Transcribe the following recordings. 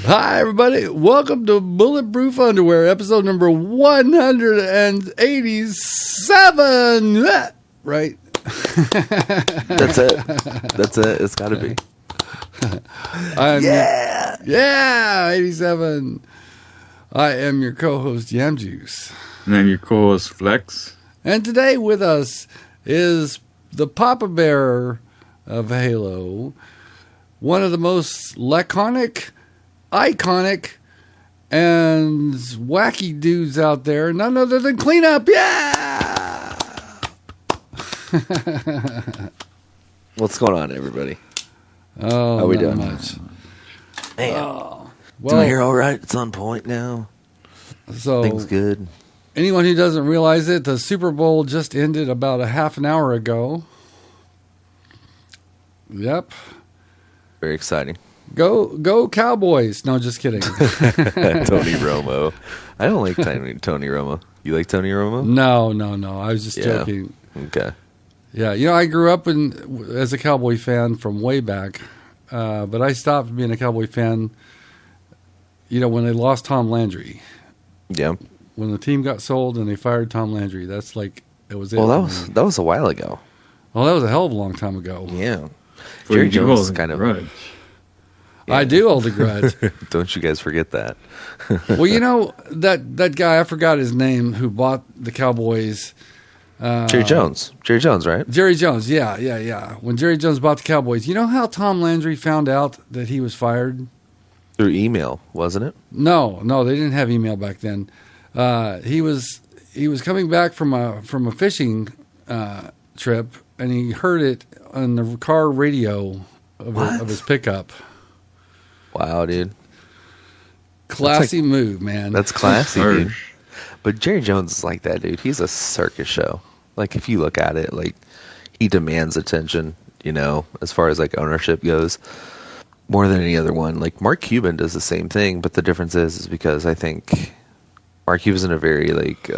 Hi, everybody. Welcome to Bulletproof Underwear, episode number 187. Right? That's it. That's it. It's got to be. Yeah, 87. I am your co-host, Yam Juice. And I'm your co-host, Flex. And today with us is the Papa Bear of Halo, one of the most laconic, iconic, and wacky dudes out there, none other than Cleanup. Yeah! What's going on, everybody? Oh, how are we not doing? Much. Man. Oh, Well, you're all right. It's on point now. So Things good. anyone who doesn't realize it, the Super Bowl just ended about a half an hour ago. Yep. Very exciting. Go Cowboys. No, just kidding. Tony Romo. I don't like Tony Romo. You like Tony Romo? No. I was just Yeah. joking. Okay. Yeah, I grew up as a Cowboy fan from way back, but I stopped being a Cowboy fan, when they lost Tom Landry. Yeah. When the team got sold and they fired Tom Landry, that's like, it was it. Well, that was a while ago. Well, that was a hell of a long time ago. Yeah. Jerry Jones is kind of. Grudge. Yeah. I do hold a grudge. Don't you guys forget that. Well, that guy, I forgot his name, who bought the Cowboys. Jerry Jones. Jerry Jones, right? Jerry Jones, yeah. When Jerry Jones bought the Cowboys, you know how Tom Landry found out that he was fired? Through email, wasn't it? No, they didn't have email back then. He was coming back from a fishing trip, and he heard it on the car radio of his pickup. Wow, dude. Classy move, man. That's classy, dude. But Jerry Jones is like that, dude. He's a circus show. Like, if you look at it, like, he demands attention, as far as, like, ownership goes, more than any other one. Like, Mark Cuban does the same thing, but the difference is because I think Mark Cuban's in a very, like,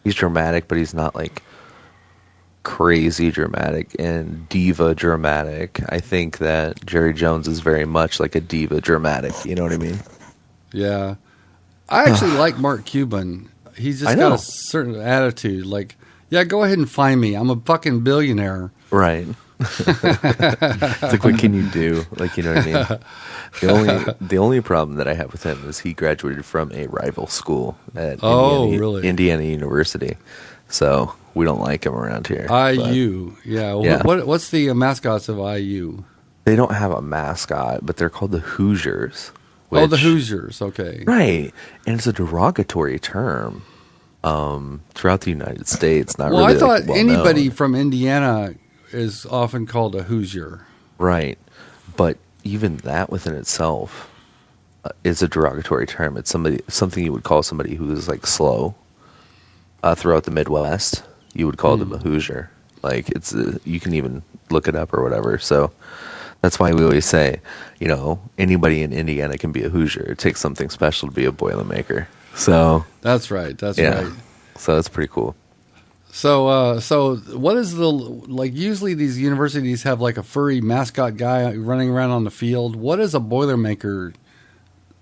he's dramatic, but he's not, like, crazy dramatic and diva dramatic. I think that Jerry Jones is very much like a diva dramatic. You know what I mean? Yeah. I actually like Mark Cuban. He's just got a certain attitude. Like, yeah, go ahead and find me. I'm a fucking billionaire. Right. It's like, what can you do? Like, you know what I mean? The only problem that I have with him is he graduated from a rival school at Indiana University. So we don't like him around here. IU. Yeah. What's the mascots of IU? They don't have a mascot, but they're called the Hoosiers. The Hoosiers. Okay. Right. And it's a derogatory term throughout the United States. Not really. I thought well anybody known. from Indiana is often called a Hoosier. Right. But even that within itself is a derogatory term. It's something you would call somebody who is like slow throughout the Midwest. You would call them a Hoosier. Like, it's you can even look it up or whatever. So that's why we always say, anybody in Indiana can be a Hoosier. It takes something special to be a Boilermaker. So that's right. That's right. So that's pretty cool. So what is usually these universities have like a furry mascot guy running around on the field. What does a Boilermaker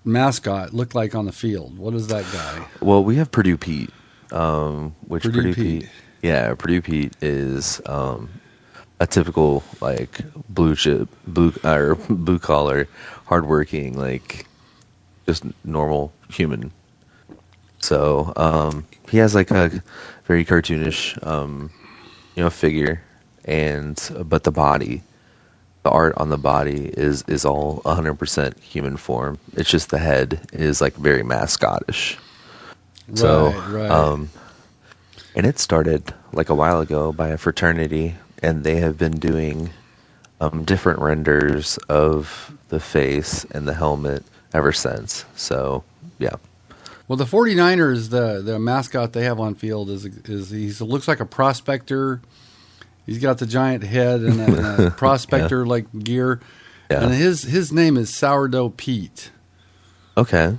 mascot look like on the field? What is that guy? Well, we have Purdue Pete, which Purdue Pete. Yeah, Purdue Pete is a typical like blue collar, hardworking, like just normal human. So he has like a very cartoonish, figure, but the art on the body is all 100% human form. It's just the head is like very mascotish. So, right. And it started like a while ago by a fraternity, and they have been doing different renders of the face and the helmet ever since. So, yeah. Well, the 49ers, the mascot they have on field is he looks like a prospector. He's got the giant head and a prospector like gear. Yeah. And his name is Sourdough Pete. Okay.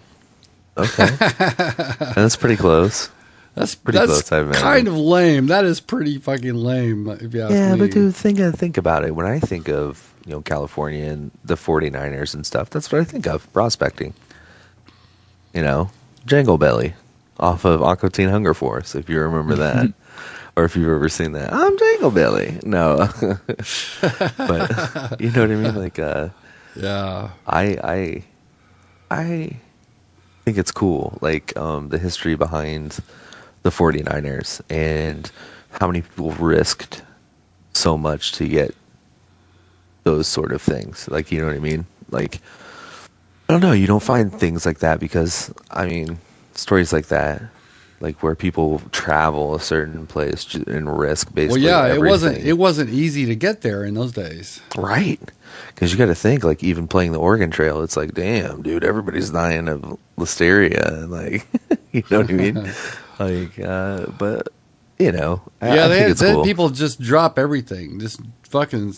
That's pretty close. That's close. That's kind of lame. That is pretty fucking lame, if you ask me. Yeah, but dude, think about it. When I think of California and the 49ers and stuff. That's what I think of prospecting. Jangle Belly off of Aqua Teen Hunger Force, if you remember that. Or if you've ever seen that. I'm Jangle Belly. No. But you know what I mean? Like, Yeah. I think it's cool, like the history behind the 49ers and how many people risked so much to get those sort of things. Like, you know what I mean? Like, I don't know, you don't find things like that because, stories like that, like where people travel a certain place and risk basically everything. It wasn't easy to get there in those days. Right. Because you got to think, like, even playing the Oregon Trail, it's like, damn, dude, everybody's dying of listeria. And, like, you know what I mean? Like, but, I think it's cool. People just drop everything. Just fucking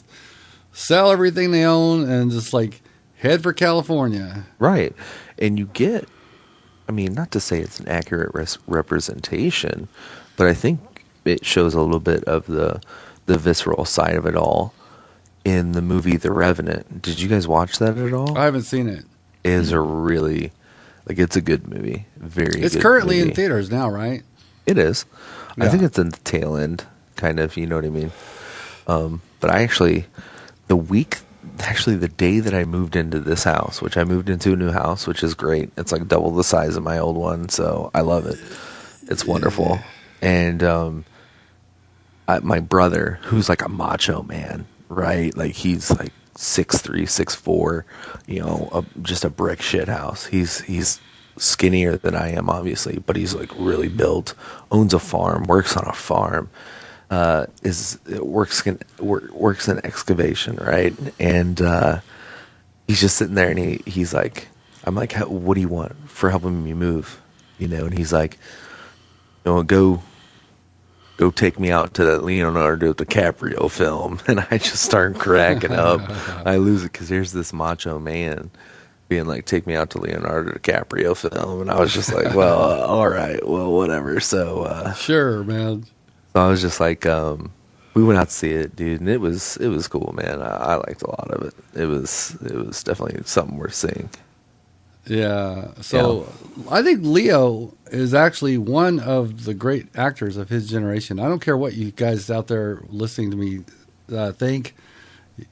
sell everything they own and just, like, head for California. Right. And you get, not to say it's an accurate representation, but I think it shows a little bit of the visceral side of it all. In the movie The Revenant. Did you guys watch that at all? I haven't seen it. It is a really, it's a good movie. It's currently in theaters now, right? It is. Yeah. I think it's in the tail end, kind of, you know what I mean? But I actually, the day that I moved into this house, which I moved into a new house, which is great. It's like double the size of my old one, so I love it. It's wonderful. And my brother, who's like a macho man, right? Like he's like 6'3", 6'4", just a brick shit house. He's skinnier than I am, obviously, but he's like really built, owns a farm, works on a farm, works in excavation, right? And he's just sitting there and he's like, I'm like, what do you want for helping me move? And he's like, go take me out to that Leonardo DiCaprio film. And I just start cracking up. I lose it because here's this macho man being like, take me out to Leonardo DiCaprio film. And I was just like, well, all right, well, whatever. So, sure, man. So I was just like, we went out to see it, dude. And it was cool, man. I liked a lot of it. It was definitely something worth seeing. Yeah. So I think Leo is actually one of the great actors of his generation. I don't care what you guys out there listening to me think.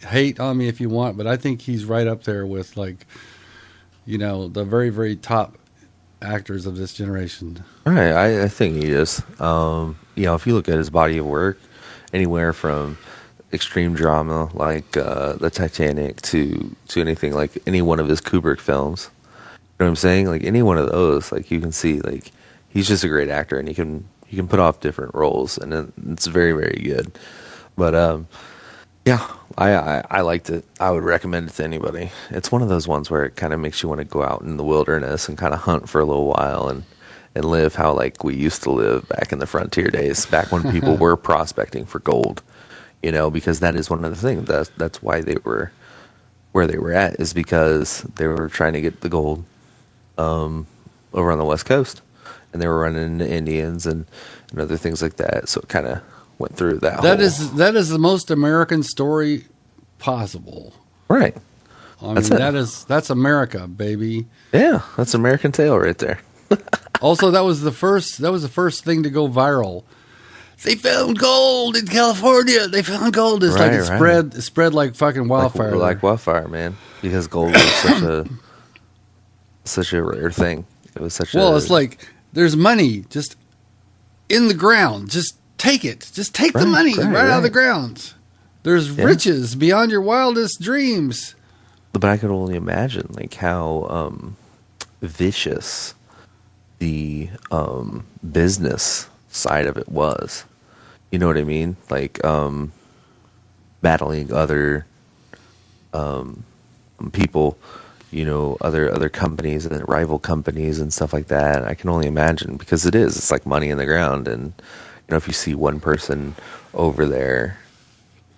Hate on me if you want, but I think he's right up there with, like, the very, very top actors of this generation. All right. I think he is. If you look at his body of work, anywhere from extreme drama like the Titanic to anything like any one of his Kubrick films. You know what I'm saying? Like any one of those, like you can see, like he's just a great actor, and he can put off different roles, and it's very, very good. But I liked it. I would recommend it to anybody. It's one of those ones where it kind of makes you want to go out in the wilderness and kind of hunt for a little while and live how like we used to live back in the frontier days, back when people were prospecting for gold. Because that is one of the things. That's why they were where they were at, is because they were trying to get the gold over on the West Coast, and they were running into Indians and other things like that. So it kind of went through that. That is the most American story possible, right? That's America, baby. Yeah, that's American Tale right there. Also, that was the first thing to go viral. They found gold in California. They found gold. It's it spread like fucking wildfire. Like wildfire, man. Because gold was such a rare thing. It was it's like there's money just in the ground. Just take it. Just take the money right out of the ground. There's riches beyond your wildest dreams. But I could only imagine like how vicious the business side of it was. You know what I mean? Like battling other people, other companies and rival companies and stuff like that. I can only imagine, because it's like money in the ground. And if you see one person over there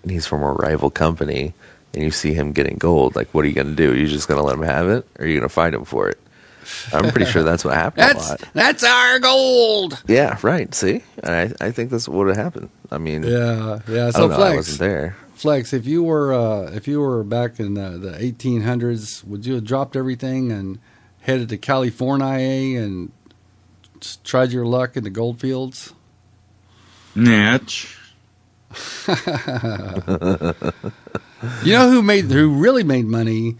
and he's from a rival company and you see him getting gold, like, what are you going to do? Are you just going to let him have it, or are you going to fight him for it? I'm pretty sure that's what happened a lot. That's our gold. Yeah, right. See, I think that's what would have happened. I mean, Yeah. I So don't know. I Flex, wasn't there. Flex, if you were back in the 1800s, would you have dropped everything and headed to California and tried your luck in the gold fields? Natch. You know who really made money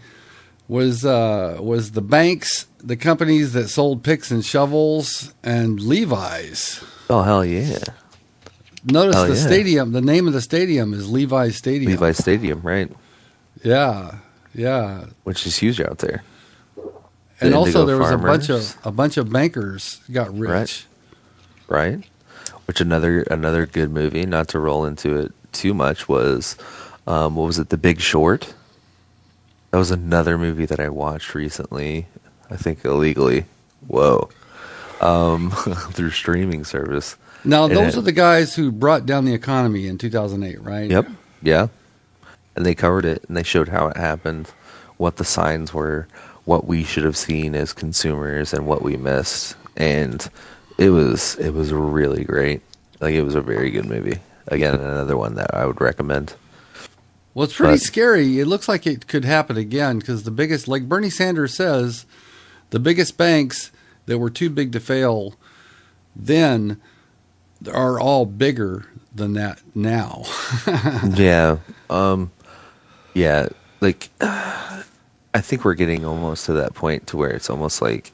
was the banks, the companies that sold picks and shovels, and Levi's. Oh, hell yeah. Notice Hell the yeah. stadium. The name of the stadium is Levi's Stadium. Levi's Stadium, right? Yeah. Which is huge out there. And The also Indigo there was Farmers. a bunch of bankers got rich. Right? Which another good movie, not to roll into it too much, was what was it, The Big Short? That was another movie that I watched recently, I think illegally. Whoa. Through streaming service. Now, And those are the guys who brought down the economy in 2008, right? Yep. Yeah. And they covered it and they showed how it happened, what the signs were, what we should have seen as consumers and what we missed. And it was really great. Like, it was a very good movie. Again, another one that I would recommend. Well, it's pretty scary. It looks like it could happen again because the biggest, like Bernie Sanders says, the biggest banks that were too big to fail then are all bigger than that now. Yeah. Yeah. Like, I think we're getting almost to that point to where it's almost like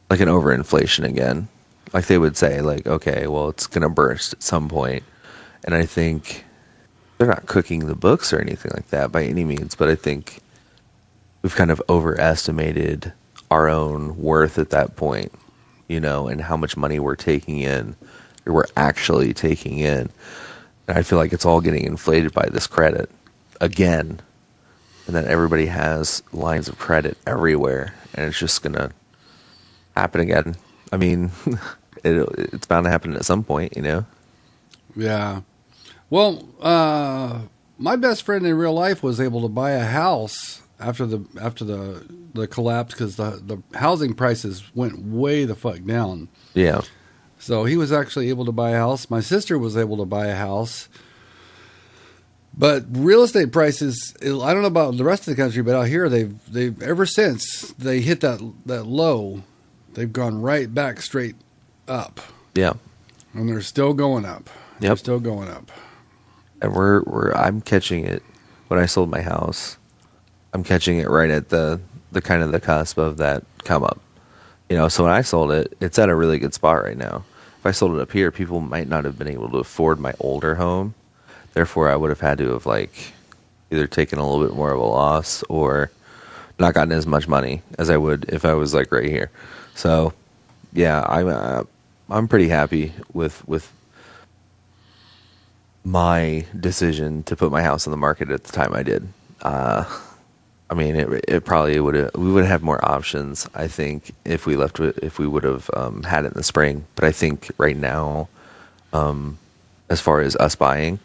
like an overinflation again. Like they would say, like, okay, well, it's going to burst at some point. And I think they're not cooking the books or anything like that by any means, but I think we've kind of overestimated our own worth at that point, you know, and how much money we're taking in, or we're actually taking in. And I feel like it's all getting inflated by this credit again. And then everybody has lines of credit everywhere, and it's just going to happen again. I mean, it's bound to happen at some point, you know? Yeah. Well, my best friend in real life was able to buy a house after the collapse because the housing prices went way the fuck down. Yeah. So he was actually able to buy a house. My sister was able to buy a house. But real estate prices, I don't know about the rest of the country, but out here they've ever since they hit that low, they've gone right back straight up. Yeah. And they're still going up. Yep. They're still going up. And I'm catching it when I sold my house. I'm catching it right at the kind of the cusp of that come up. You know, so when I sold it, it's at a really good spot right now. If I sold it up here, people might not have been able to afford my older home. Therefore, I would have had to have like either taken a little bit more of a loss or not gotten as much money as I would if I was like right here. So, yeah, I'm pretty happy with my decision to put my house on the market at the time I did. I mean, it probably we would have had more options, I think, if we would have had it in the spring. But I think right now, as far as us buying,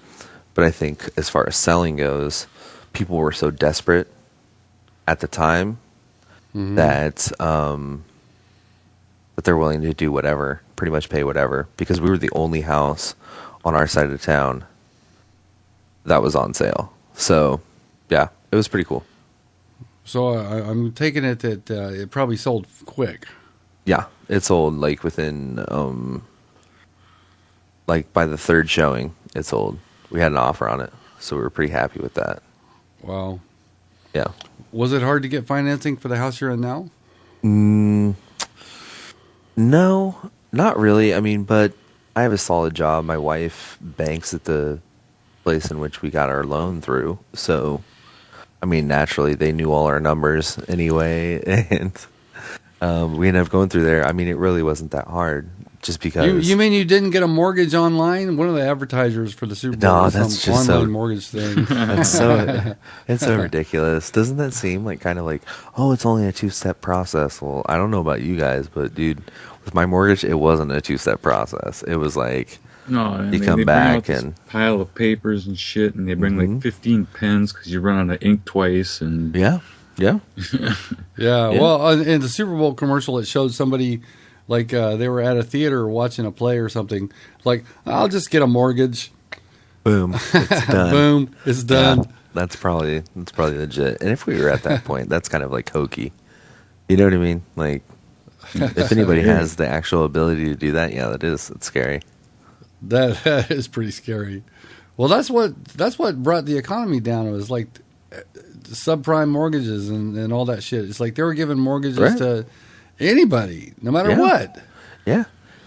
but I think as far as selling goes, people were so desperate at the time that they're willing to do whatever, pretty much pay whatever, because we were the only house on our side of town that was on sale. So, yeah, it was pretty cool. So I'm taking it that it probably sold quick. Yeah, it sold like within, like by the third showing, it sold. We had an offer on it, so we were pretty happy with that. Wow. Yeah. Was it hard to get financing for the house you're in now? No, not really. I mean, but I have a solid job. My wife banks at the place in which we got our loan through. So, I mean, naturally, they knew all our numbers anyway. And we ended up going through there. I mean, it really wasn't that hard. Just because... You mean you didn't get a mortgage online? One of the advertisers for the Superbowl. No, was that's some just online so... mortgage thing. It's so ridiculous. Doesn't that seem like kind of like, oh, it's only a 2-step process? Well, I don't know about you guys, but dude, with my mortgage, it wasn't a 2-step process. It was like, you come back and pile of papers and shit, and they bring like 15 pens because you run out of ink twice, and yeah, Yeah. Yeah. Well, in the Super Bowl commercial, it showed somebody like they were at a theater watching a play or something. Like, I'll just get a mortgage. Boom. It's done. Boom. It's done. Yeah, that's probably legit. And if we were at that point, that's kind of like hokey. You know what I mean? Like, if anybody has the actual ability to do that, yeah, it's scary. That is pretty scary. Well, that's what brought the economy down. It was like subprime mortgages and all that shit. It's like they were giving mortgages to anybody, no matter what. Yeah.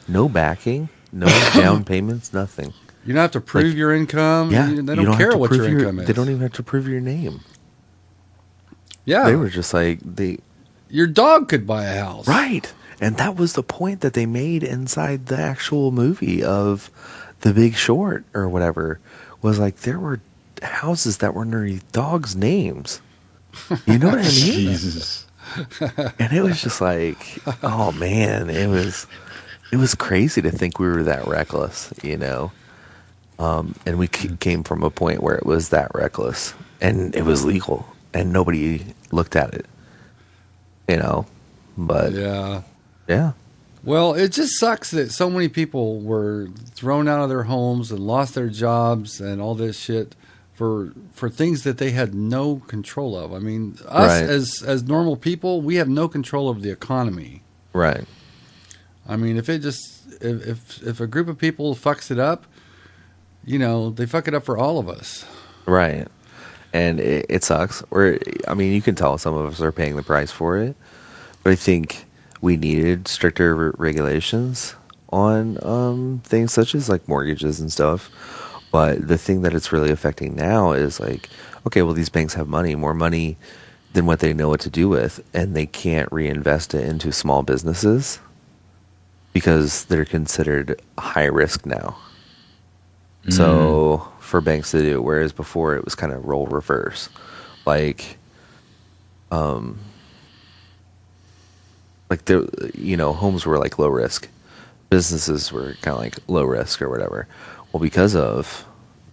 No backing, no down payments, nothing. You don't have to prove your income. Yeah. They don't care what your income is. They don't even have to prove your name. Yeah. They were just like, your dog could buy a house. Right. And that was the point that they made inside the actual movie of The Big Short or whatever, was like there were houses that were underneath dogs' names. You know what I mean? Jesus. And it was just like, oh man, it was crazy to think we were that reckless, you know? And we came from a point where it was that reckless and it was legal and nobody looked at it, you know? But yeah. Well, it just sucks that so many people were thrown out of their homes and lost their jobs and all this shit for things that they had no control of. I mean, us as normal people, we have no control over the economy. Right. I mean, if a group of people fucks it up, you know, they fuck it up for all of us. Right. And it sucks. I mean, you can tell some of us are paying the price for it, but I think we needed stricter regulations on things such as like mortgages and stuff. But the thing that it's really affecting now is like, okay, well, these banks have more money than what they know what to do with, and they can't reinvest it into small businesses because they're considered high risk now. So for banks to do, whereas before it was kind of role reverse, like there, you know, homes were like low risk, businesses were kind of like low risk or whatever. Well, because of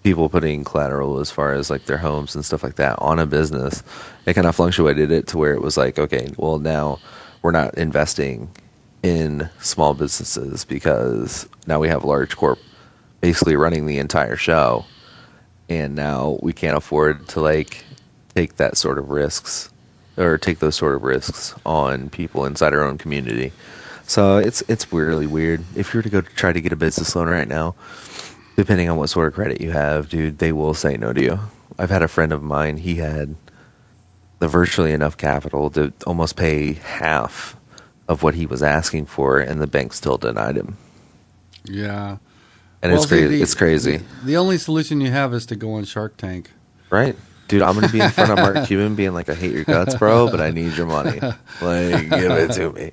people putting collateral as far as like their homes and stuff like that on a business, it kind of fluctuated it to where it was like, okay, well now we're not investing in small businesses because now we have large corp basically running the entire show, and now we can't afford to like take that sort of risks or take those sort of risks on people inside our own community. So it's really weird. If you were to go try to get a business loan right now, depending on what sort of credit you have, dude, they will say no to you. I've had a friend of mine, he had the virtually enough capital to almost pay half of what he was asking for, and the bank still denied him. Yeah. And it's crazy. It's crazy. The only solution you have is to go on Shark Tank. Right. Dude, I'm going to be in front of Mark Cuban being like, I hate your guts, bro, but I need your money. Like, give it to me.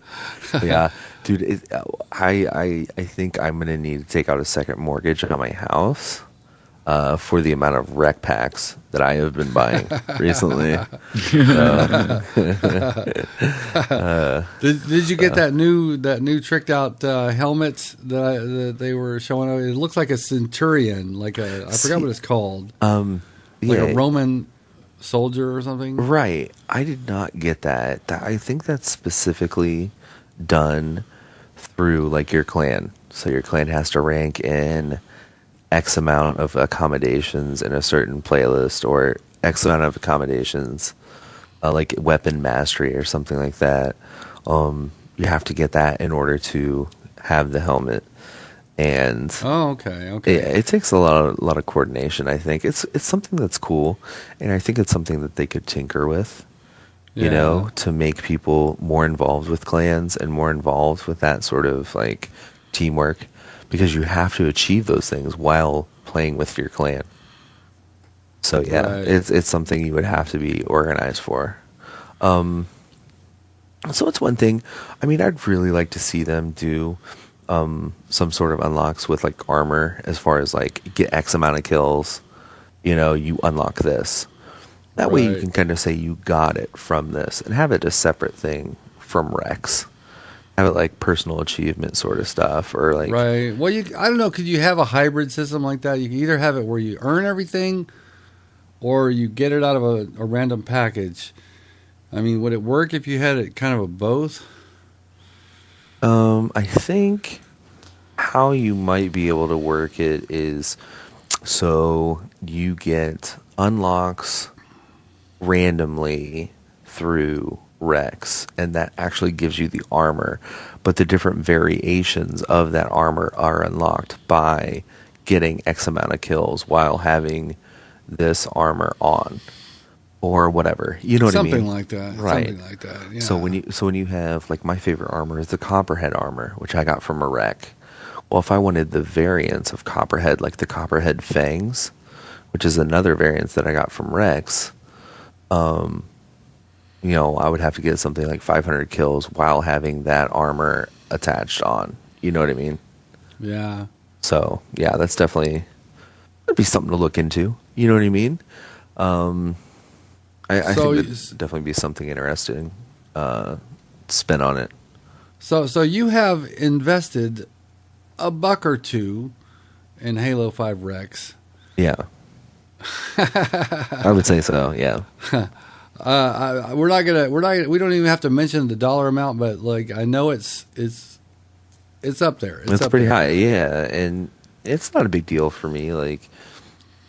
But yeah. Dude, I think I'm going to need to take out a second mortgage on my house for the amount of Req packs that I have been buying recently. Did you get that new tricked out helmet that they were showing? It looks like a centurion, I forgot what it's called. Like a Roman soldier or something. Right. I did not get that. I think that's specifically done through like your clan. So your clan has to rank in X amount of accommodations in a certain playlist, or X amount of accommodations, like weapon mastery or something like that. You have to get that in order to have the helmet. And okay. It takes a lot of coordination. I think it's something that's cool, and I think it's something that they could tinker with, you know, to make people more involved with clans and more involved with that sort of like teamwork, because you have to achieve those things while playing with your clan. So yeah, right. It's something you would have to be organized for. So it's one thing. I mean, I'd really like to see them do some sort of unlocks with like armor, as far as like get X amount of kills, you know, you unlock this. That way you can kind of say you got it from this, and have it a separate thing from Rex. Have it like personal achievement sort of stuff, or like right. Well, I don't know. Could you have a hybrid system like that? You can either have it where you earn everything, or you get it out of a random package. I mean, would it work if you had it kind of a both? I think how you might be able to work it is so you get unlocks randomly through Rex, and that actually gives you the armor. But the different variations of that armor are unlocked by getting X amount of kills while having this armor on, or whatever. You know what I mean? Something like that. Right. Something like that. Yeah. So when you have, like, my favorite armor is the Copperhead armor, which I got from a Req. Well, if I wanted the variants of Copperhead, like the Copperhead Fangs, which is another variant that I got from Rex, you know, I would have to get something like 500 kills while having that armor attached on. You know what I mean? Yeah. So, yeah, that'd be something to look into. You know what I mean? I So think that'd definitely be something interesting spin on it. So you have invested $1 or $2 in Halo 5 Rex. Yeah. I would say so, yeah. We don't even have to mention the dollar amount, but like I know it's up there. It's up pretty there. high, yeah, and it's not a big deal for me. Like,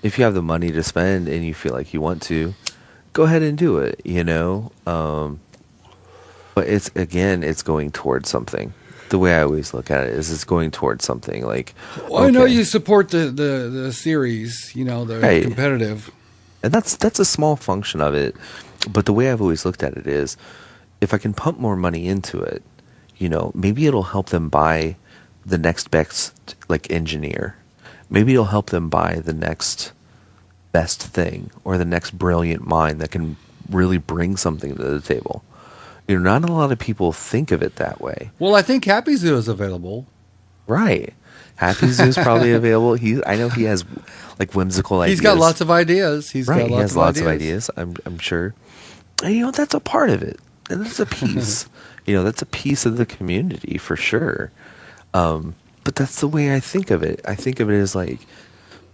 if you have the money to spend and you feel like you want to, go ahead and do it, you know? But it's going towards something. The way I always look at it is it's going towards something. Like, Well, I know you support the series, you know, the Right. competitive. And that's a small function of it. But the way I've always looked at it is, if I can pump more money into it, you know, maybe it'll help them buy the next best, like, engineer. Maybe it'll help them buy the next best thing or the next brilliant mind that can really bring something to the table. You know, not a lot of people think of it that way. Well, I think Happy Zoo is available. Right. Happy Zoo's probably available. I know he has, like, whimsical ideas. He's got lots of ideas. He has lots of ideas. I'm sure. And, you know, that's a part of it. And that's a piece. You know, that's a piece of the community for sure. But that's the way I think of it. I think of it as like,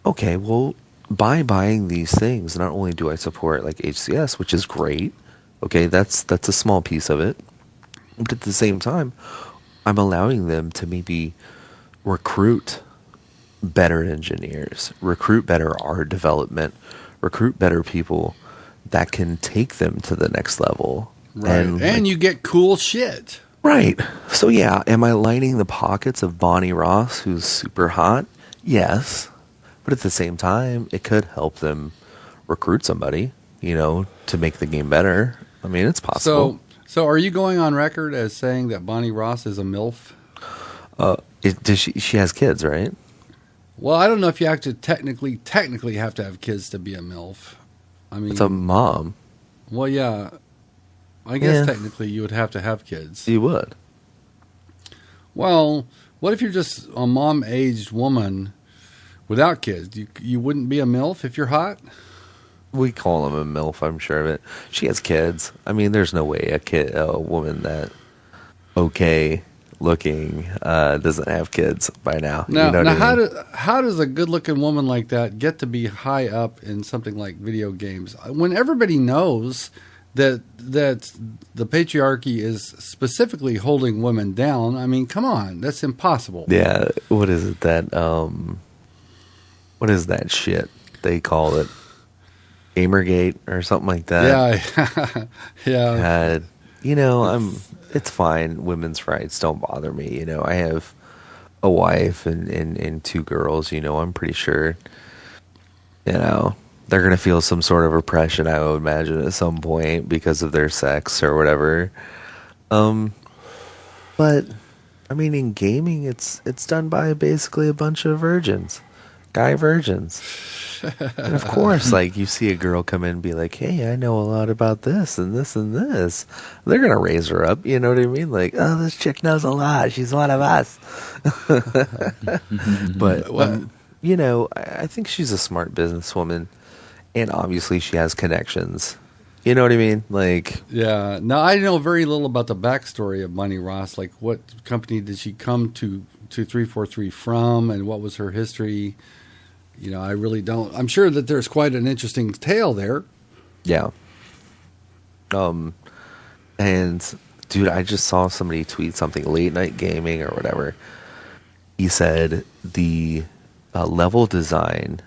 okay, well, by buying these things, not only do I support, like, HCS, which is great. Okay, that's a small piece of it. But at the same time, I'm allowing them to maybe recruit better engineers, recruit better art development, recruit better people that can take them to the next level. Right. And you get cool shit. Right. So, yeah, am I lining the pockets of Bonnie Ross, who's super hot? Yes. But at the same time, it could help them recruit somebody, you know, to make the game better. I mean, it's possible. So are you going on record as saying that Bonnie Ross is a MILF? She has kids, right? Well, I don't know if you have to technically have to have kids to be a MILF. I mean, It's a mom. Well, yeah. I guess Yeah. technically you would have to have kids. You would. Well, what if you're just a mom-aged woman without kids? You wouldn't be a MILF if you're hot? We call him a MILF, I'm sure of it. She has kids. I mean, there's no way a woman that okay looking doesn't have kids by now. Now, you know what I mean? how does a good-looking woman like that get to be high up in something like video games when everybody knows that the patriarchy is specifically holding women down? I mean, come on, that's impossible. Yeah, what is it that what is that shit they call it? Gamergate or something like that. Yeah, yeah. You know, it's fine. Women's rights don't bother me. You know, I have a wife and two girls. You know, I'm pretty sure, you know, they're going to feel some sort of oppression, I would imagine, at some point because of their sex or whatever. But, I mean, in gaming, it's done by basically a bunch of virgins. Guy virgins. And of course, like, you see a girl come in and be like, hey, I know a lot about this and this and this. They're going to raise her up, you know what I mean? Like, oh, this chick knows a lot. She's one of us. But, you know, I think she's a smart businesswoman. And obviously she has connections. You know what I mean? Like, yeah. Now, I know very little about the backstory of Bonnie Ross. Like, what company did she come to 343 from, and what was her history? You know, I really don't. I'm sure that there's quite an interesting tale there. yeah. And dude, I just saw somebody tweet something late night gaming or whatever. He said the level design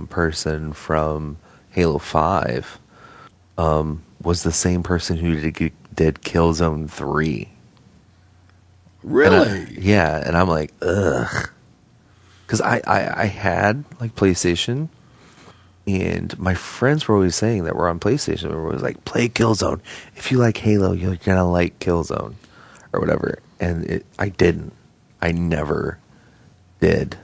person from Halo 5 was the same person who did Killzone 3. Really? And I'm like, ugh. Because I had like PlayStation, and my friends were always saying that we're on PlayStation. We were always like, play Killzone. If you like Halo, you're gonna like Killzone, or whatever. And I didn't. I never did.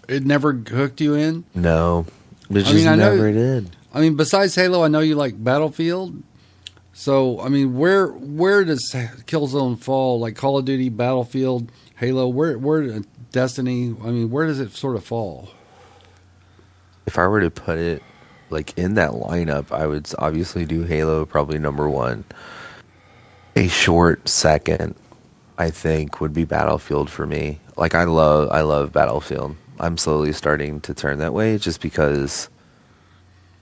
It never hooked you in? No, it just I know, never did. I mean, besides Halo, I know you like Battlefield. So, I mean, where does Killzone fall? Like Call of Duty, Battlefield, Halo, where Destiny? I mean, where does it sort of fall? If I were to put it like in that lineup, I would obviously do Halo, probably number one. A short second, I think, would be Battlefield for me. Like I love Battlefield. I'm slowly starting to turn that way, just because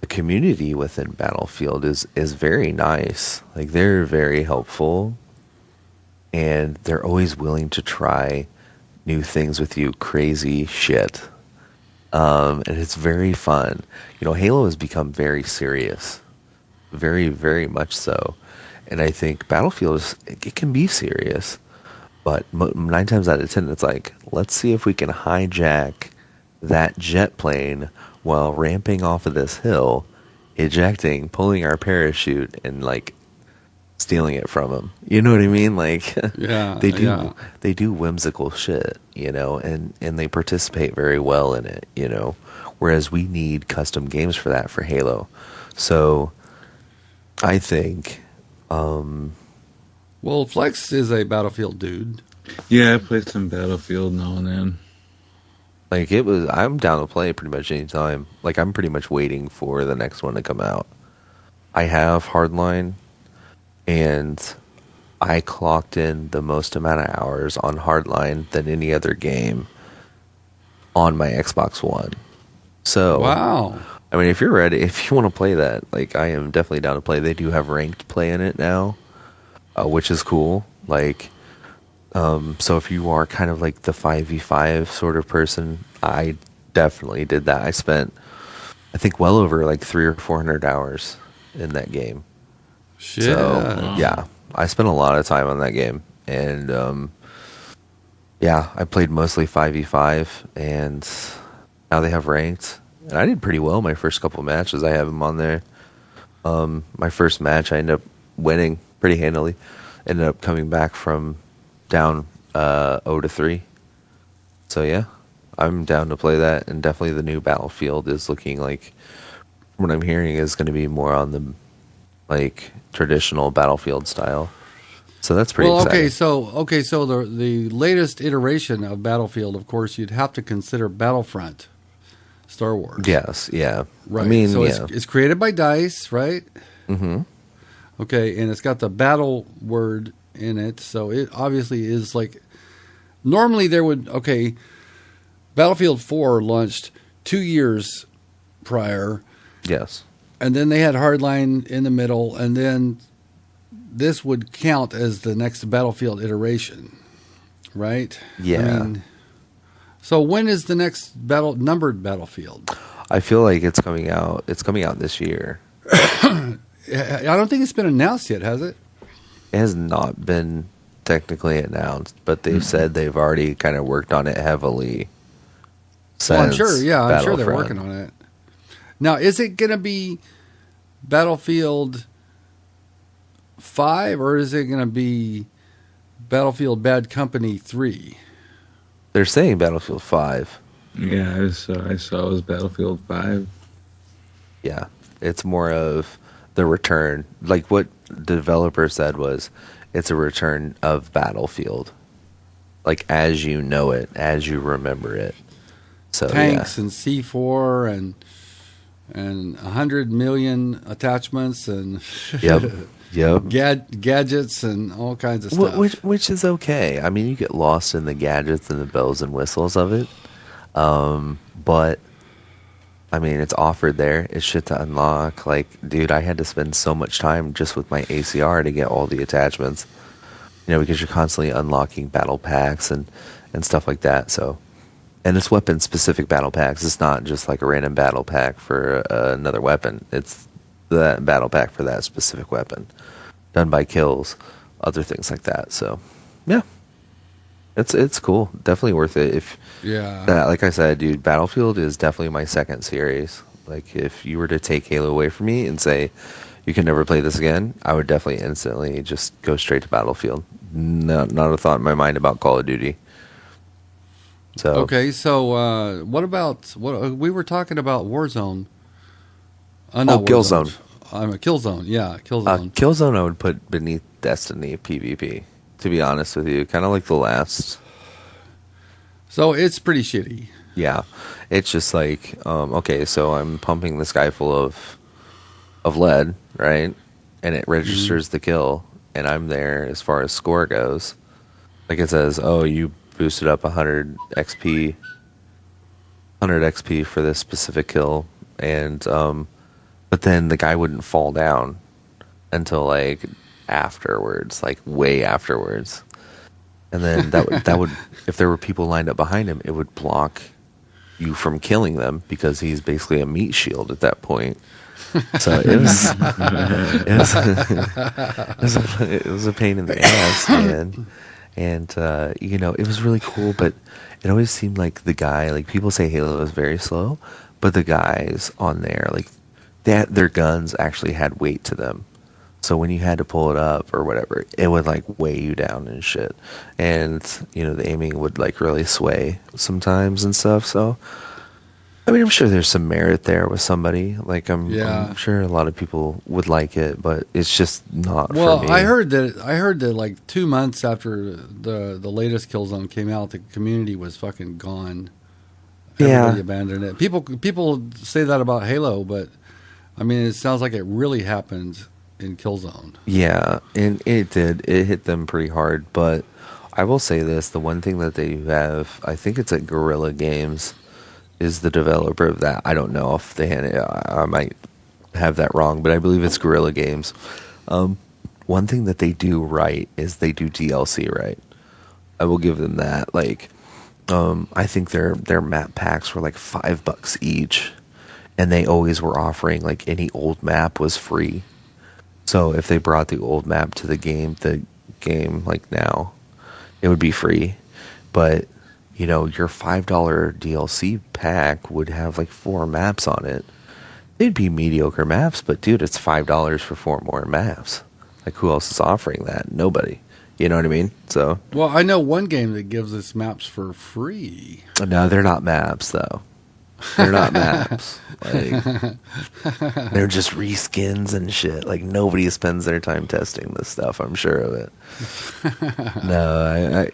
the community within Battlefield is very nice. Like they're very helpful, and they're always willing to try new things with you, crazy shit. And it's very fun. You know, Halo has become very serious, very, very much so. And I think Battlefield it can be serious, but 9 times out of 10, it's like, let's see if we can hijack that jet plane while ramping off of this hill, ejecting, pulling our parachute, and like stealing it from them. You know what I mean? Like, Yeah, they do whimsical shit, you know, and they participate very well in it, you know. Whereas we need custom games for that for Halo. So I think Well, Flex is a Battlefield dude. Yeah, I play some Battlefield now and then. like I'm down to play pretty much any time. Like I'm pretty much waiting for the next one to come out. I have Hardline, and I clocked in the most amount of hours on Hardline than any other game on my Xbox One. So, Wow. I mean, if you're ready, if you want to play that, like, I am definitely down to play. They do have ranked play in it now, which is cool. Like, so if you are kind of like the 5v5 sort of person, I definitely did that. I spent, I think, well over like 300 or 400 hours in that game. Shit. So, yeah, I spent a lot of time on that game, and yeah, I played mostly 5v5, and now they have ranked, and I did pretty well my first couple matches. I have them on there. My first match, I ended up winning pretty handily. Ended up coming back from down 0-3. So yeah, I'm down to play that, and definitely the new Battlefield is looking like, what I'm hearing, is going to be more on the like traditional Battlefield style. So that's pretty exciting. So the latest iteration of Battlefield, of course, you'd have to consider Battlefront, Star Wars. Yes, yeah. Right. I mean, so yeah. it's created by DICE, right? Mm-hmm. Okay, and it's got the battle word in it, so it obviously is like, normally there would, Battlefield 4 launched 2 years prior, Yes. and then they had Hardline in the middle, and then this would count as the next Battlefield iteration, right? Yeah. So when is the next numbered Battlefield? I feel like it's coming out. It's coming out this year. I don't think it's been announced yet, has it? It has not been technically announced, but they've said they've already kind of worked on it heavily. Well, I'm sure. Yeah, I'm sure they're Battlefront. working on it. Now, is it going to be Battlefield 5 or is it going to be Battlefield Bad Company 3? They're saying Battlefield 5. Yeah, I saw it was Battlefield 5. Yeah, it's more of the return. Like what the developer said was, it's a return of Battlefield, like as you know it, as you remember it. So Tanks and C4 and 100 million attachments and Yep. gadgets and all kinds of stuff. Which is okay. I mean, you get lost in the gadgets and the bells and whistles of it. But I mean, it's offered there. It's shit to unlock. Like, dude, I had to spend so much time just with my ACR to get all the attachments. Because you're constantly unlocking battle packs and stuff like that. So, and it's weapon specific battle packs. It's not just like a random battle pack for another weapon. It's the battle pack for that specific weapon, done by kills, other things like that. So, yeah, it's cool. Definitely worth it. Like I said, dude, Battlefield is definitely my second series. Like, if you were to take Halo away from me and say you can never play this again, I would definitely instantly just go straight to Battlefield. Not a thought in my mind about Call of Duty. So okay, so what about we were talking about Warzone? Not Killzone. I'm a Killzone. Yeah, Killzone. Killzone I would put beneath Destiny PvP. To be honest with you, kind of like the last. So it's pretty shitty. Yeah, it's just like okay, so I'm pumping this guy full of lead, right? And it registers the kill, and I'm there as far as score goes. Like it says, oh, you boosted up 100 XP for this specific kill, and but then the guy wouldn't fall down until like afterwards, like way afterwards. And then that would if there were people lined up behind him, it would block you from killing them because he's basically a meat shield at that point. So it was a pain in the ass, man. And it was really cool, but it always seemed like the guy, like people say Halo is very slow, but the guys on there, like their guns actually had weight to them. So when you had to pull it up or whatever, it would like weigh you down and shit. And the aiming would like really sway sometimes and stuff. So I mean, I'm sure there's some merit there with somebody. Like I'm sure a lot of people would like it, but it's just not for me. Well, I heard that like 2 months after the latest Killzone came out, the community was fucking gone. Everybody abandoned it. People say that about Halo, but I mean, it sounds like it really happened in Killzone. Yeah, and it did. It hit them pretty hard, but I will say this, the one thing that they have, I think it's at Guerrilla Games, is the developer of that. I don't know if I might have that wrong, but I believe it's Guerrilla Games. One thing that they do right is they do DLC right. I will give them that. Like, I think their map packs were like $5 each, and they always were offering like any old map was free. So if they brought the old map to the game like now, it would be free. But your $5 DLC pack would have like 4 maps on it. They'd be mediocre maps, but dude, it's $5 for 4 more maps. Like, who else is offering that? Nobody. You know what I mean? So. Well, I know one game that gives us maps for free. No, they're not maps though. They're not maps. Like, they're just reskins and shit. Like, nobody spends their time testing this stuff. I'm sure of it. No,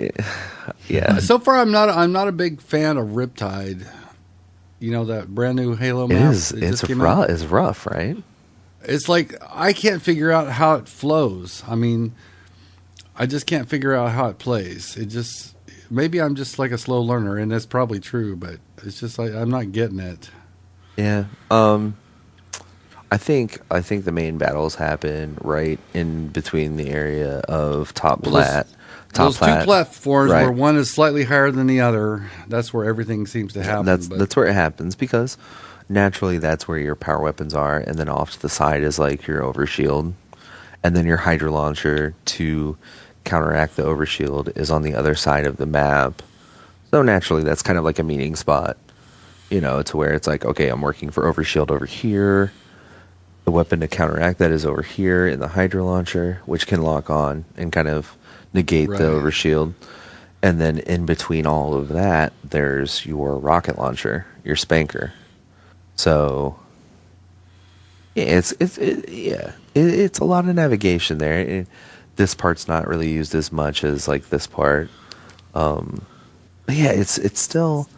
yeah. So far, I'm not a big fan of Riptide. That brand new Halo map. It's rough, right? It's like I can't figure out how it flows. I mean, I just can't figure out how it plays. Maybe I'm just like a slow learner, and that's probably true. But it's just like I'm not getting it. Yeah. I think the main battles happen right in between the area of top plat. Those 2 platforms where one is slightly higher than the other, that's where everything seems to happen. That's where it happens, because naturally that's where your power weapons are, and then off to the side is like your overshield, and then your hydro launcher to counteract the overshield is on the other side of the map. So naturally that's kind of like a meeting spot, to where it's like, okay, I'm working for overshield over here. The weapon to counteract that is over here in the hydro launcher, which can lock on and kind of negate the overshield. And then in between all of that, there's your rocket launcher, your spanker. So yeah, it's a lot of navigation there. This part's not really used as much as like this part. But yeah, it's still,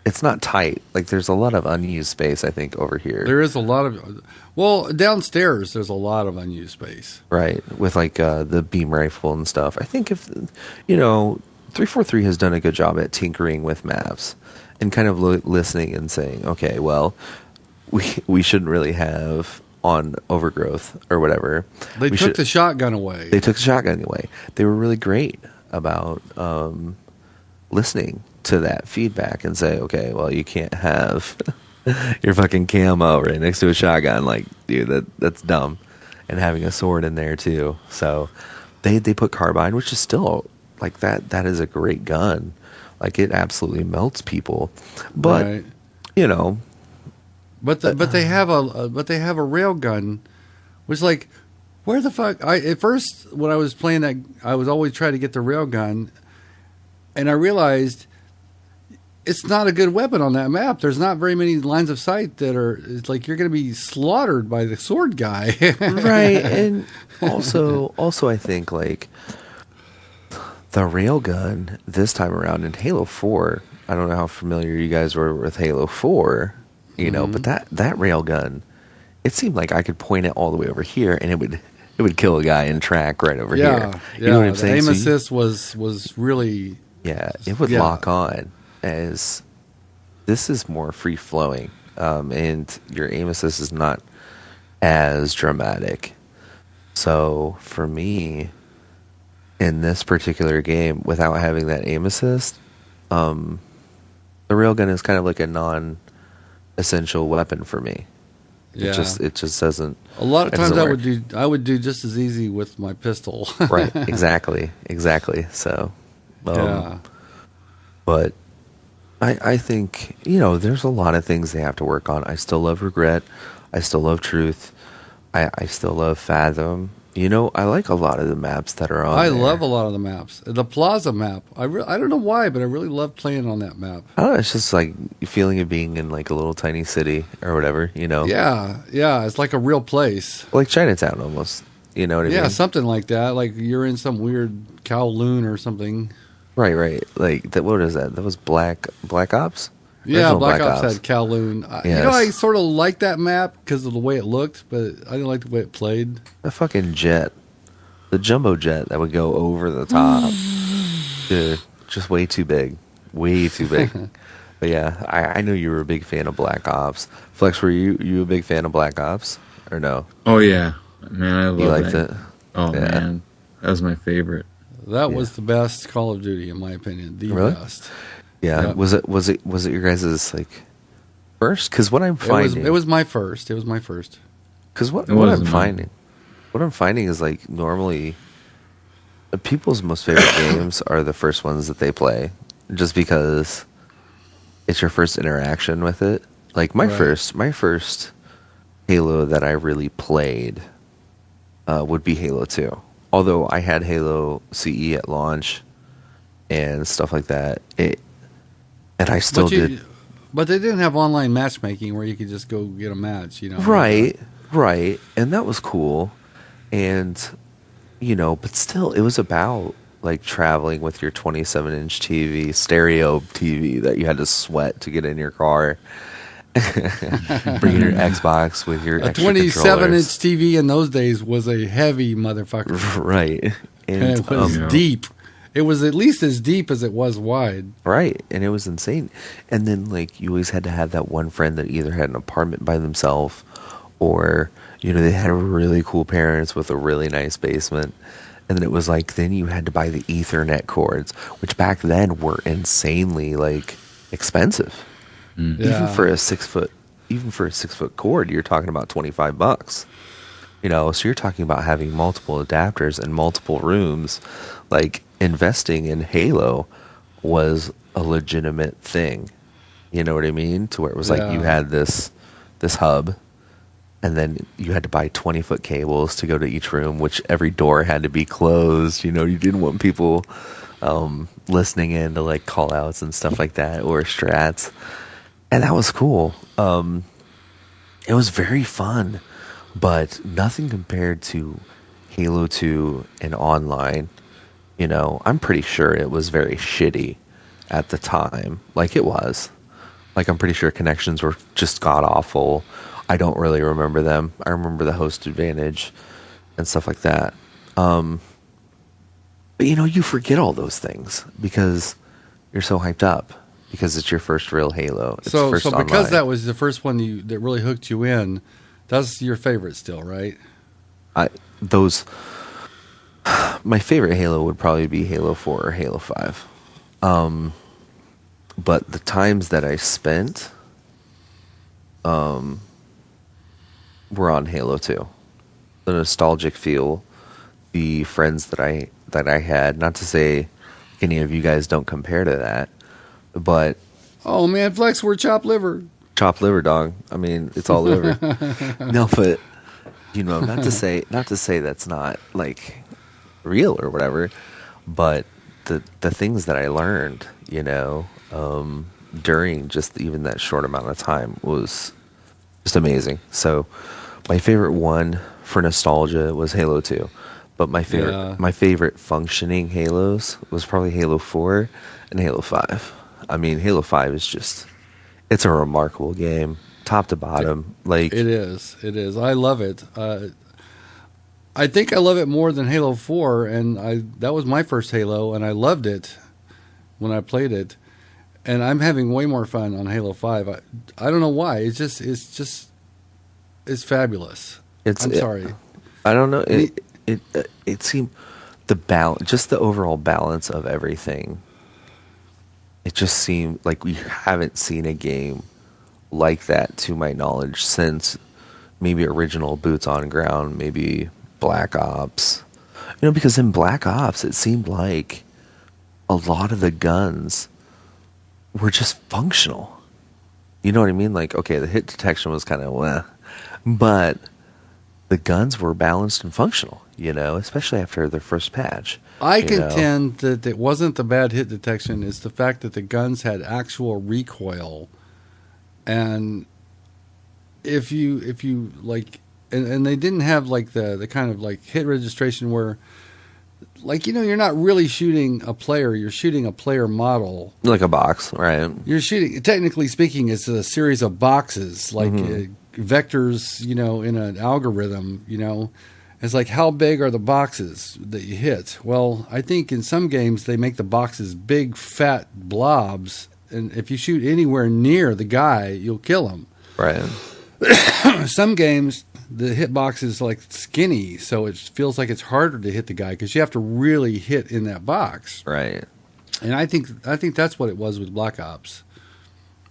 it's not tight. Like, there's a lot of unused space, I think, over here. There is a lot of, downstairs there's a lot of unused space. Right, with like the beam rifle and stuff. I think if 343 has done a good job at tinkering with maps and kind of listening and saying, okay, well, we shouldn't really have on Overgrowth or whatever. They took the shotgun away. They took the shotgun away. They were really great about listening to that feedback and say, okay, well, you can't have your fucking camo right next to a shotgun. Like, dude, that's dumb. And having a sword in there too. So they put carbine, which is still like that is a great gun. Like, it absolutely melts people. But right. you know, but they have a rail gun, which, like, where the fuck? At first, when I was playing that, I was always trying to get the rail gun, and I realized it's not a good weapon on that map. There's not very many lines of sight that are. It's like you're going to be slaughtered by the sword guy, right? And also, I think like the railgun this time around in Halo 4. I don't know how familiar you guys were with Halo 4, but that railgun, it seemed like I could point it all the way over here, and it would kill a guy in track right over here. You know what I'm saying? Aim assist was really it would lock on. As this is more free flowing, and your aim assist is not as dramatic. So for me, in this particular game, without having that aim assist, the railgun is kind of like a non-essential weapon for me. Yeah. It just doesn't. A lot of times I would do just as easy with my pistol. Right. Exactly. So, but I think, there's a lot of things they have to work on. I still love Regret. I still love Truth. I still love Fathom. I like a lot of the maps that are on I there. love a lot of the maps. The Plaza map, I don't know why, but I really love playing on that map. I don't know, it's just like feeling of being in like a little tiny city or whatever, Yeah, it's like a real place. Like Chinatown almost, you know what I mean? Yeah, something like that. Like you're in some weird Kowloon or something. Right. Like that. What is that? That was Black Ops. Yeah, Original Black Ops had Kowloon. Yes. I sort of liked that map because of the way it looked, but I didn't like the way it played. The fucking jet, the jumbo jet that would go over the top, dude, just way too big. But yeah, I know you were a big fan of Black Ops. Flex, were you a big fan of Black Ops or no? Oh yeah, man, I love it. You liked it? Oh yeah. Man, that was my favorite. That was the best Call of Duty, in my opinion. The best. Yeah. Yep. Was it your guys' like first? Because what I'm finding, it was my first. Because what I'm finding is like normally people's most favorite games are the first ones that they play, just because it's your first interaction with it. Like my first Halo that I really played would be Halo 2. Although I had Halo CE at launch and stuff like that, and I still did. But they didn't have online matchmaking where you could just go get a match, Right, and that was cool, and but still, it was about like traveling with your 27-inch TV, stereo TV that you had to sweat to get in your car. Bringing your Xbox with your a 27-inch TV in those days was a heavy motherfucker. Right. And it was deep. It was at least as deep as it was wide. Right. And it was insane. And then like you always had to have that one friend that either had an apartment by themselves or they had really cool parents with a really nice basement. And then it was like then you had to buy the Ethernet cords, which back then were insanely like expensive. Mm. Yeah. Even for a 6-foot cord, you're talking about $25. So you're talking about having multiple adapters and multiple rooms. Like investing in Halo was a legitimate thing. You know what I mean? To where it was like you had this hub, and then you had to buy 20-foot cables to go to each room, which every door had to be closed. You didn't want people listening in to like call outs and stuff like that or strats. And that was cool. It was very fun, but nothing compared to Halo 2 and online. I'm pretty sure it was very shitty at the time. Like it was. Like I'm pretty sure connections were just god awful. I don't really remember them. I remember the host advantage and stuff like that. But you forget all those things because you're so hyped up because it's your first real Halo. It's So first because online. that was the first one that really hooked you in, that's your favorite still, right? My favorite Halo would probably be Halo 4 or Halo 5. But the times that I spent were on Halo 2. The nostalgic feel, the friends that I had, not to say any of you guys don't compare to that, but Oh man, Flex, we're chopped liver. chopped liver, dog. I mean, it's all liver. No, but not to say that's not like real or whatever, but the things that I learned, during just even that short amount of time was just amazing. So my favorite one for nostalgia was Halo 2, but my favorite functioning Halos was probably Halo 4 and Halo 5. I mean, Halo 5 is just, it's a remarkable game, top to bottom. Like It is. I love it. I think I love it more than Halo 4, and that was my first Halo, and I loved it when I played it. And I'm having way more fun on Halo 5. I don't know why. It's fabulous. I'm sorry. I don't know. It seemed just the overall balance of everything. It just seemed like we haven't seen a game like that, to my knowledge, since maybe original Boots on Ground, maybe Black Ops. Because in Black Ops, it seemed like a lot of the guns were just functional. You know what I mean? Like, okay, the hit detection was kind of weh, but the guns were balanced and functional, especially after their first patch. I contend that it wasn't the bad hit detection, it's the fact that the guns had actual recoil. And if you like, and they didn't have like the kind of like hit registration where, like, you're not really shooting a player, you're shooting a player model. Like a box, right? You're shooting, technically speaking, it's a series of boxes, like vectors, in an algorithm, It's like, how big are the boxes that you hit? Well, I think in some games they make the boxes big, fat blobs, and if you shoot anywhere near the guy, you'll kill him. Right. Some games, the hitbox is like skinny, so it feels like it's harder to hit the guy because you have to really hit in that box. Right. And I think that's what it was with Black Ops.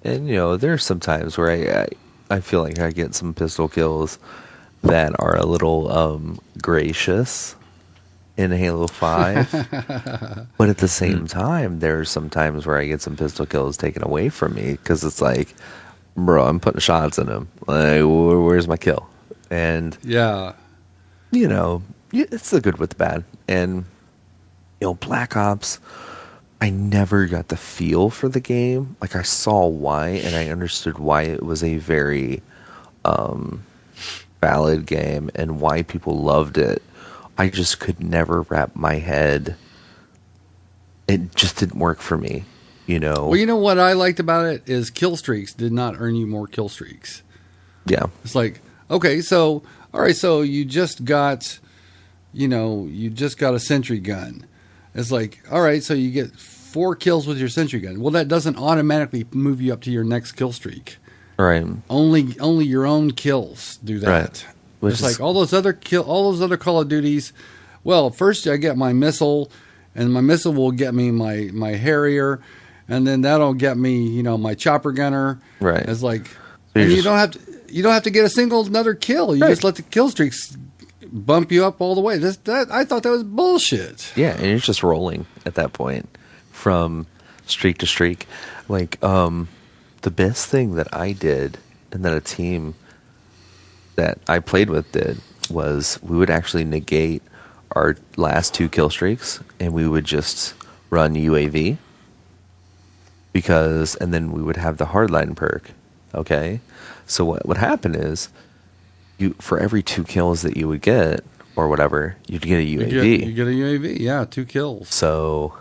And there's some times where I feel like I get some pistol kills that are a little gracious in Halo 5. But at the same time, there's some times where I get some pistol kills taken away from me because it's like, bro, I'm putting shots in him. Like, where's my kill? And yeah, it's the good with the bad. And Black Ops, I never got the feel for the game. Like, I saw why, and I understood why it was a very valid game and why people loved it. I just could never wrap my head. It just didn't work for me, Well, you know what I liked about it is kill streaks did not earn you more kill streaks. Yeah. It's like, okay, so, all right, so you just got a sentry gun. It's like, all right, so you get 4 kills with your sentry gun. Well, that doesn't automatically move you up to your next kill streak. Right. Only your own kills do that. Right. It's like all those other Call of Duties. Well, first I get my missile, and my missile will get me my Harrier, and then that'll get me, my chopper gunner. Right. It's like, So and you don't have to get another kill. You just let the kill streaks bump you up all the way. I thought that was bullshit. Yeah, and you're just rolling at that point from streak to streak. Like, the best thing that I did and that a team that I played with did was we would actually negate our last 2 kill streaks and we would just run UAV and then we would have the hardline perk. Okay. So what would happen is for every 2 kills that you would get or whatever, you'd get a UAV. You get a UAV. Yeah. 2 kills. So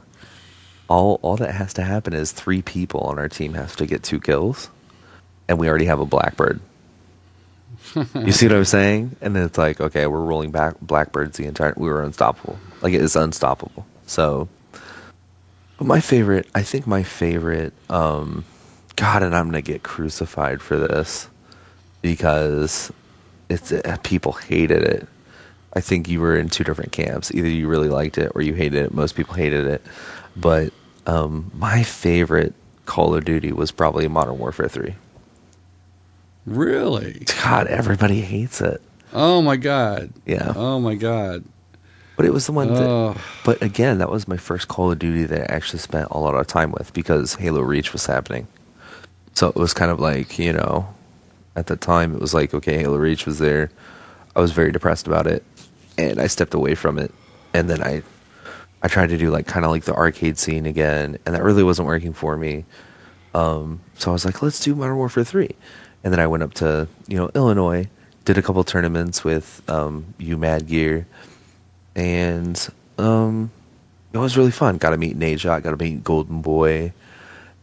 all that has to happen is 3 people on our team have to get 2 kills and we already have a Blackbird. You see what I'm saying? And then it's like, okay, we're rolling back Blackbirds we were unstoppable. Like, it is unstoppable. So, but my favorite, I think my favorite, God, and I'm gonna get crucified for this because it's people hated it. I think you were in two different camps. Either you really liked it or you hated it. Most people hated it. But my favorite Call of Duty was probably Modern Warfare 3. Really? God, everybody hates it. Oh my God. Yeah. Oh my God. But it was the one that, Oh. but again, that was my first Call of Duty that I actually spent a lot of time with because Halo Reach was happening. So it was kind of like, you know, at the time it was like, okay, Halo Reach was there. I was very depressed about it and I stepped away from it. And then I tried to do like kind of like the arcade scene again, and that really wasn't working for me. So I was like, let's do Modern Warfare 3. And then I went up to, you know, Illinois, did a couple tournaments with Mad Gear, and it was really fun. Got to meet Nadeshot, got to meet Golden Boy.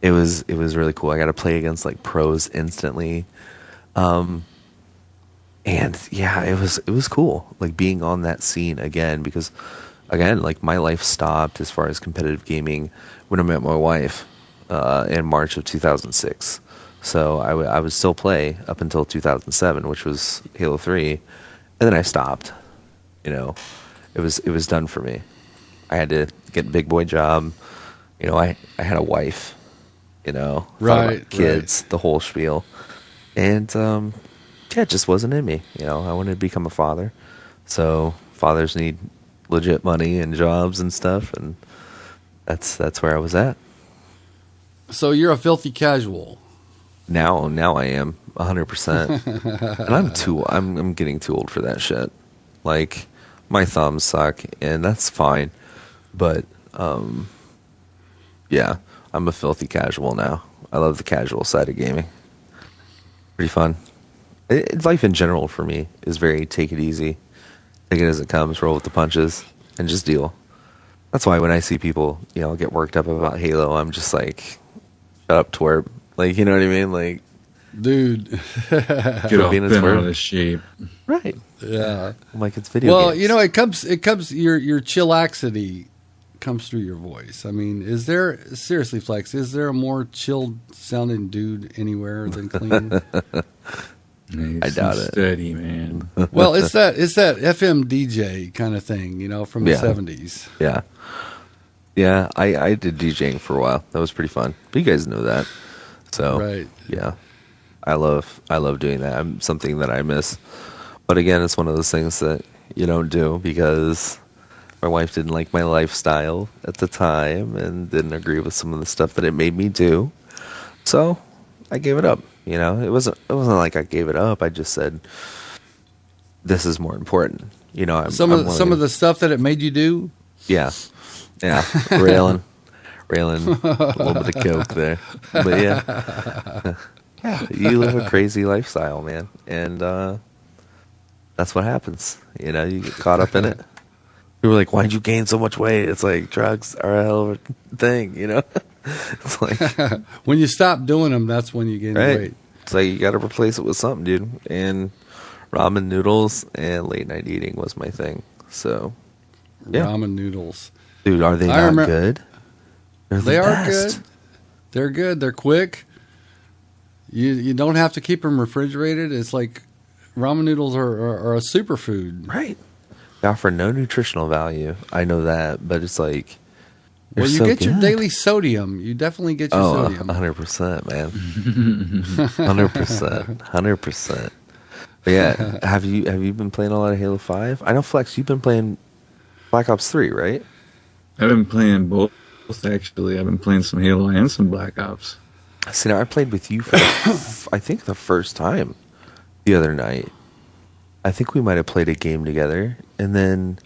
It was really cool. I got to play against like pros instantly. And yeah, it was cool, like being on that scene again, because again, like my life stopped as far as competitive gaming when I met my wife in March of 2006. So I would still play up until 2007, which was Halo 3, and then I stopped. You know, it was done for me. I had to get a big boy job. You know, I had a wife. You know, Right, kids, the whole spiel, and yeah, it just wasn't in me. You know, I wanted to become a father. So fathers need legit money and jobs and stuff, and that's where I was at. So you're a filthy casual. Now I am 100%, and I'm getting too old for that shit. Like my thumbs suck, and that's fine. But yeah, I'm a filthy casual now. I love the casual side of gaming. Pretty fun. Life in general for me is very take it easy, take it as it comes, roll with the punches, and just deal. That's why when I see people, you know, get worked up about Halo, I'm just like, shut up, twerp. Like, you know what I mean? Like, dude. Get all being a bent twerp. out of shape. Right. Yeah. I'm like, it's video Well, games. you know, it comes your chillaxity comes through your voice. I mean, seriously, Flex, is there a more chilled sounding dude anywhere than Kleen? Nice I doubt and it. Steady, man. Well, it's that FM DJ kind of thing, you know, from the Yeah. 70s. Yeah. Yeah, I did DJing for a while. That was pretty fun. But you guys know that. So, Right. yeah. I love doing that. I'm something that I miss. But again, it's one of those things that you don't do because my wife didn't like my lifestyle at the time and didn't agree with some of the stuff that it made me do. So, I gave it up. You know, it wasn't like I gave it up. I just said this is more important. You know, Some of the stuff that it made you do. yeah, railing, a little bit of coke there, but yeah, yeah, you live a crazy lifestyle, man, and that's what happens. You know, you get caught up in it. People are like, "Why'd you gain so much weight?" It's like drugs are a hell of a thing, you know. It's like When you stop doing them, that's when you gain right. weight. It's like you got to replace it with something, dude. And ramen noodles and late night eating was my thing. So, yeah. Ramen noodles. Dude, are they not good? They are good. They're good. They're quick. You don't have to keep them refrigerated. It's like ramen noodles are a superfood. Right. They offer no nutritional value. I know that, but it's like, Well, you so get your good. daily sodium. You definitely get your sodium. 100%, man. 100%. But yeah, have you been playing a lot of Halo 5? I know, Flex, you've been playing Black Ops 3, right? I've been playing both, actually. I've been playing some Halo and some Black Ops. See, now I played with you for, I think, the first time the other night. I think we might have played a game together, and then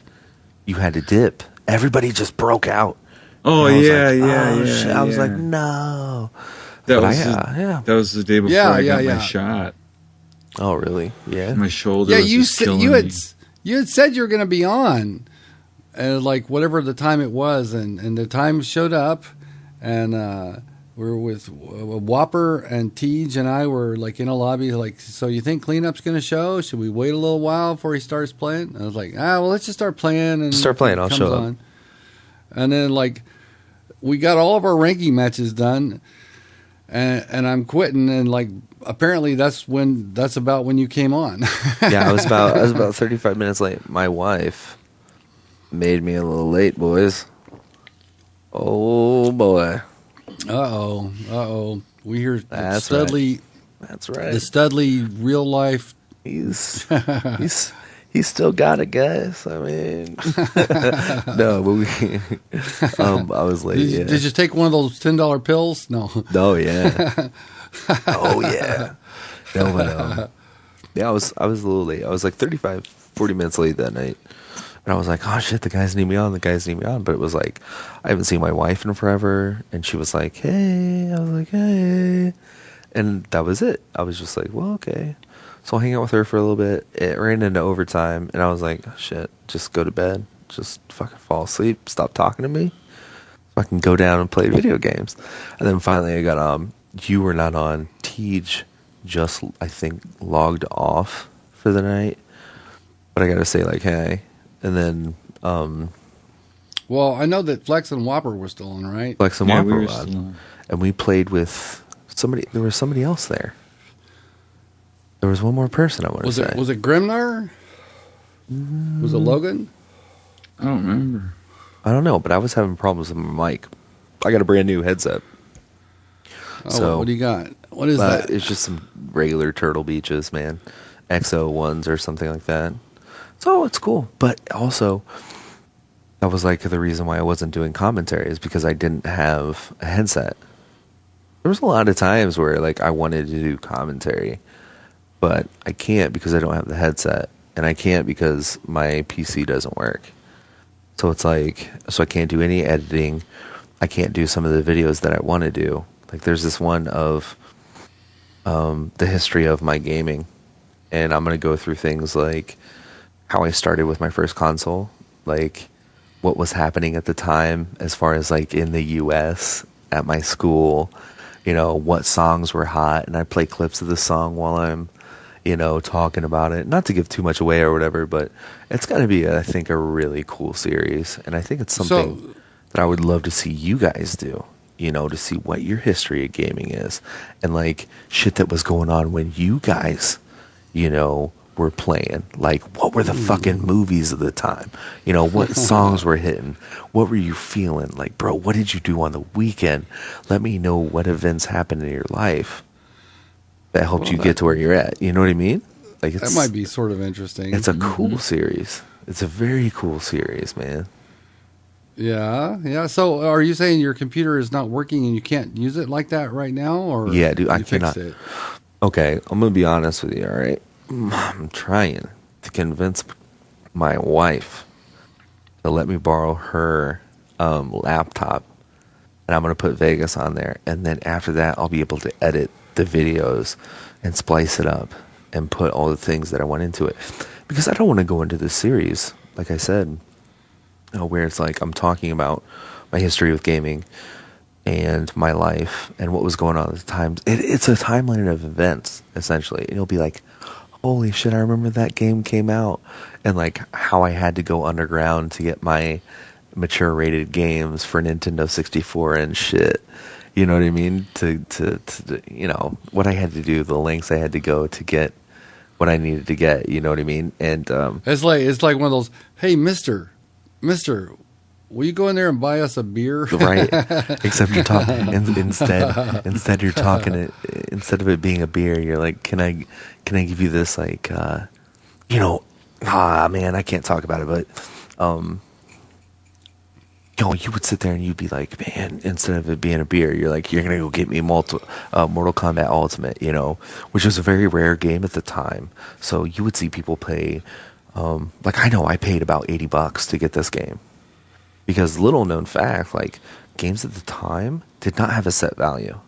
you had to dip. Everybody just broke out. Oh, And I was yeah, like, yeah, oh, yeah. shit. I was yeah. like, no. That But was yeah. That was the day before I got my shot. Oh, really? Yeah. My shoulder Yeah, was just killing you me. had said you were going to be on, like whatever the time it was, and the time showed up, and we were with Whopper and Tej and I were like in a lobby, like, so you think Cleanup's going to show? Should we wait a little while before he starts playing? I was like, well, let's just start playing and Start playing, I'll comes show up. on. and then like we got all of our ranking matches done, and I'm quitting, and like apparently that's about when you came on. Yeah, I was about 35 minutes late. My wife made me a little late, boys. Oh boy. Uh-oh. We hear That's Studley. right. That's right. The Studley real life. He's still got it, guys. I mean, no, but I was late. Did you take one of those $10 pills? No. Oh yeah. Oh yeah. No, but yeah, I was a little late. I was like 35, 40 minutes late that night. And I was like, oh shit, the guys need me on. But it was like, I haven't seen my wife in forever. And she was like, hey. I was like, hey. And that was it. I was just like, well, okay. So I'll hang out with her for a little bit. It ran into overtime. And I was like, oh, shit, just go to bed. Just fucking fall asleep. Stop talking to me. So I can go down and play video games. And then finally I got, you were not on. Tej just, I think, logged off for the night. But I got to say, like, hey. And then, well, I know that Flex and Whopper were still on, right? Flex and Yeah, Whopper we were were still on. on. And we played with somebody. There was somebody else there. There was one more person, I want to say. Was it Grimnar? Was it Logan? I don't remember. I don't know, but I was having problems with my mic. I got a brand new headset. Oh, So, what do you got? What is that? It's just some regular Turtle Beaches, man. XO ones or something like that. So it's cool. But also, that was like the reason why I wasn't doing commentary is because I didn't have a headset. There was a lot of times where like I wanted to do commentary, but I can't because I don't have the headset, and I can't because my PC doesn't work. So it's like, so I can't do any editing. I can't do some of the videos that I want to do. Like there's this one of the history of my gaming, and I'm going to go through things like how I started with my first console, like what was happening at the time as far as like in the US at my school, you know, what songs were hot, and I play clips of the song while I'm, you know, talking about it. Not to give too much away or whatever, but it's going to be, I think, a really cool series, and I think it's something that I would love to see you guys do, you know, to see what your history of gaming is, and like shit that was going on when you guys, you know, were playing. Like, what were the fucking movies of the time? You know, what songs were hitting? What were you feeling? Like, bro, what did you do on the weekend? Let me know what events happened in your life that helped you get to where you're at. You know what I mean? Like, That might be sort of interesting. It's a cool series. It's a very cool series, man. Yeah. So, are you saying your computer is not working and you can't use it like that right now, or Yeah, dude, I you fixed cannot. it? Okay, I'm gonna be honest with you. All right, I'm trying to convince my wife to let me borrow her laptop, and I'm gonna put Vegas on there, and then after that, I'll be able to edit the videos and splice it up and put all the things that I want into it, because I don't want to go into this series, like I said, where it's like I'm talking about my history with gaming and my life and what was going on at the time. It's a timeline of events, essentially. And you'll be like, holy shit, I remember that game came out. And like how I had to go underground to get my mature rated games for Nintendo 64 and shit. You know what I mean? To you know, what I had to do, the lengths I had to go to get what I needed to get. You know what I mean? And It's like one of those, hey, Mister, will you go in there and buy us a beer? Right. Except you're talking instead you're talking it, instead of it being a beer, you're like, can I give you this, like, you know, man, I can't talk about it, but you know, you would sit there and you'd be like, man, instead of it being a beer, you're like, you're gonna go get me Mortal Kombat Ultimate, you know, which was a very rare game at the time. So you would see people pay, like, I know I paid about $80 to get this game. Because little known fact, like, games at the time did not have a set value.